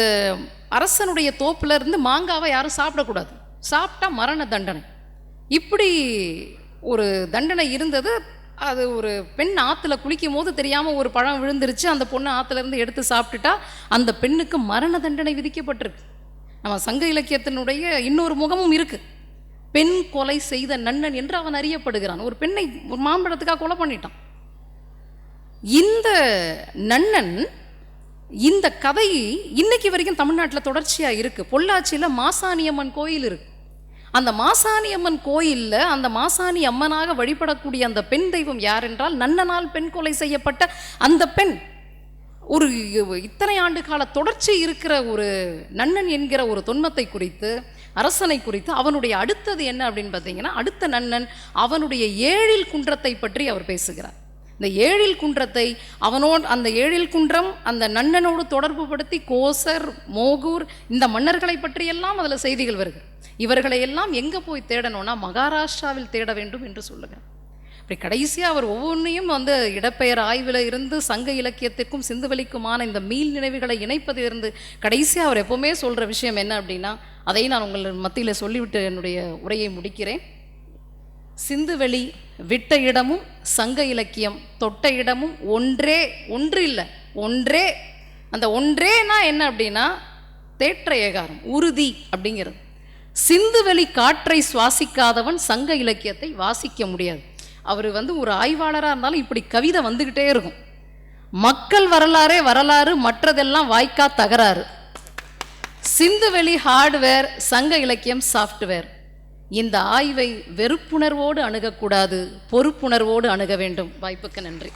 அரசனுடைய தோப்புல இருந்து மாங்காவை யாரும் சாப்பிடக்கூடாது, சாப்பிட்டா மரண தண்டனை. இப்படி ஒரு தண்டனை இருந்தது. அது ஒரு பெண் ஆற்றுல குளிக்கும் போது தெரியாமல் ஒரு பழம் விழுந்துருச்சு. அந்த பொண்ணு ஆற்றுலேருந்து எடுத்து சாப்பிட்டுட்டா அந்த பெண்ணுக்கு மரண தண்டனை விதிக்கப்பட்டிருக்கு. நம்ம சங்க இலக்கியத்தினுடைய இன்னொரு முகமும் இருக்குது. பெண் கொலை செய்த நன்னன் என்று அவன் அறியப்படுகிறான். ஒரு பெண்ணை ஒரு மாம்பழத்துக்காக கொலை பண்ணிட்டான். இந்த நன்னன், இந்த கதை இன்னைக்கு வரைக்கும் தமிழ்நாட்டில் தொடர்ச்சியாக இருக்குது. பொள்ளாச்சியில் மாசாணியம்மன் கோயில் இருக்குது. அந்த மாசாணியம்மன் கோயிலில் அந்த மாசாணி அம்மனாக வழிபடக்கூடிய அந்த பெண் தெய்வம் யார் என்றால் நன்னனால் பெண் கொலை செய்யப்பட்ட அந்த பெண். ஒரு இத்தனை ஆண்டு கால தொடர்ச்சி இருக்கிற ஒரு நன்னன் என்கிற ஒரு தொன்மத்தை குறித்து, அரசனை குறித்து அவனுடைய அடுத்தது என்ன அப்படின்னு பார்த்தீங்கன்னா, அடுத்த நன்னன் அவனுடைய ஏழில் குன்றத்தை பற்றி அவர் பேசுகிறார். இந்த ஏழில் குன்றத்தை அந்த ஏழில் குன்றம் அந்த நன்னனோடு தொடர்பு படுத்தி கோசர், மோகூர் இந்த மன்னர்களை பற்றியெல்லாம் அதில் செய்திகள் வருது. இவர்களை எல்லாம் எங்கே போய் தேடணும்னா மகாராஷ்டிராவில் தேட வேண்டும் என்று சொல்லுகிறார். அப்படி கடைசியாக அவர் ஒவ்வொன்றையும் இடப்பெயர் ஆய்வில் இருந்து சங்க இலக்கியத்திற்கும் சிந்துவெளிக்குமான இந்த மீள் நினைவுகளை இணைப்பதிலிருந்து கடைசியாக அவர் எப்போவுமே சொல்கிற விஷயம் என்ன அப்படின்னா, அதை நான் உங்கள் மத்தியில் சொல்லிவிட்டு என்னுடைய உரையை முடிக்கிறேன். சிந்துவெளி விட்ட இடமும் சங்க இலக்கியம் தொட்ட இடமும் ஒன்று இல்லை, ஒன்றே. அந்த ஒன்றேனா என்ன அப்படின்னா தேற்ற ஏகாரம், உறுதி அப்படிங்கிறது. சிந்துவெளி காற்றை சுவாசிக்காதவன் சங்க இலக்கியத்தை வாசிக்க முடியாது. அவர் ஒரு ஆய்வாளராக இருந்தாலும் இப்படி கவிதை வந்துக்கிட்டே இருக்கும். மக்கள் வரலாறே வரலாறு, மற்றதெல்லாம் வாய்க்கா தகராறு. சிந்துவெளி ஹார்ட்வேர், சங்க இலக்கியம் சாஃப்ட்வேர். இந்த ஆய்வை வெறுப்புணர்வோடு அணுகக்கூடாது, பொறுப்புணர்வோடு அணுக வேண்டும். வாய்ப்புக்கு நன்றி.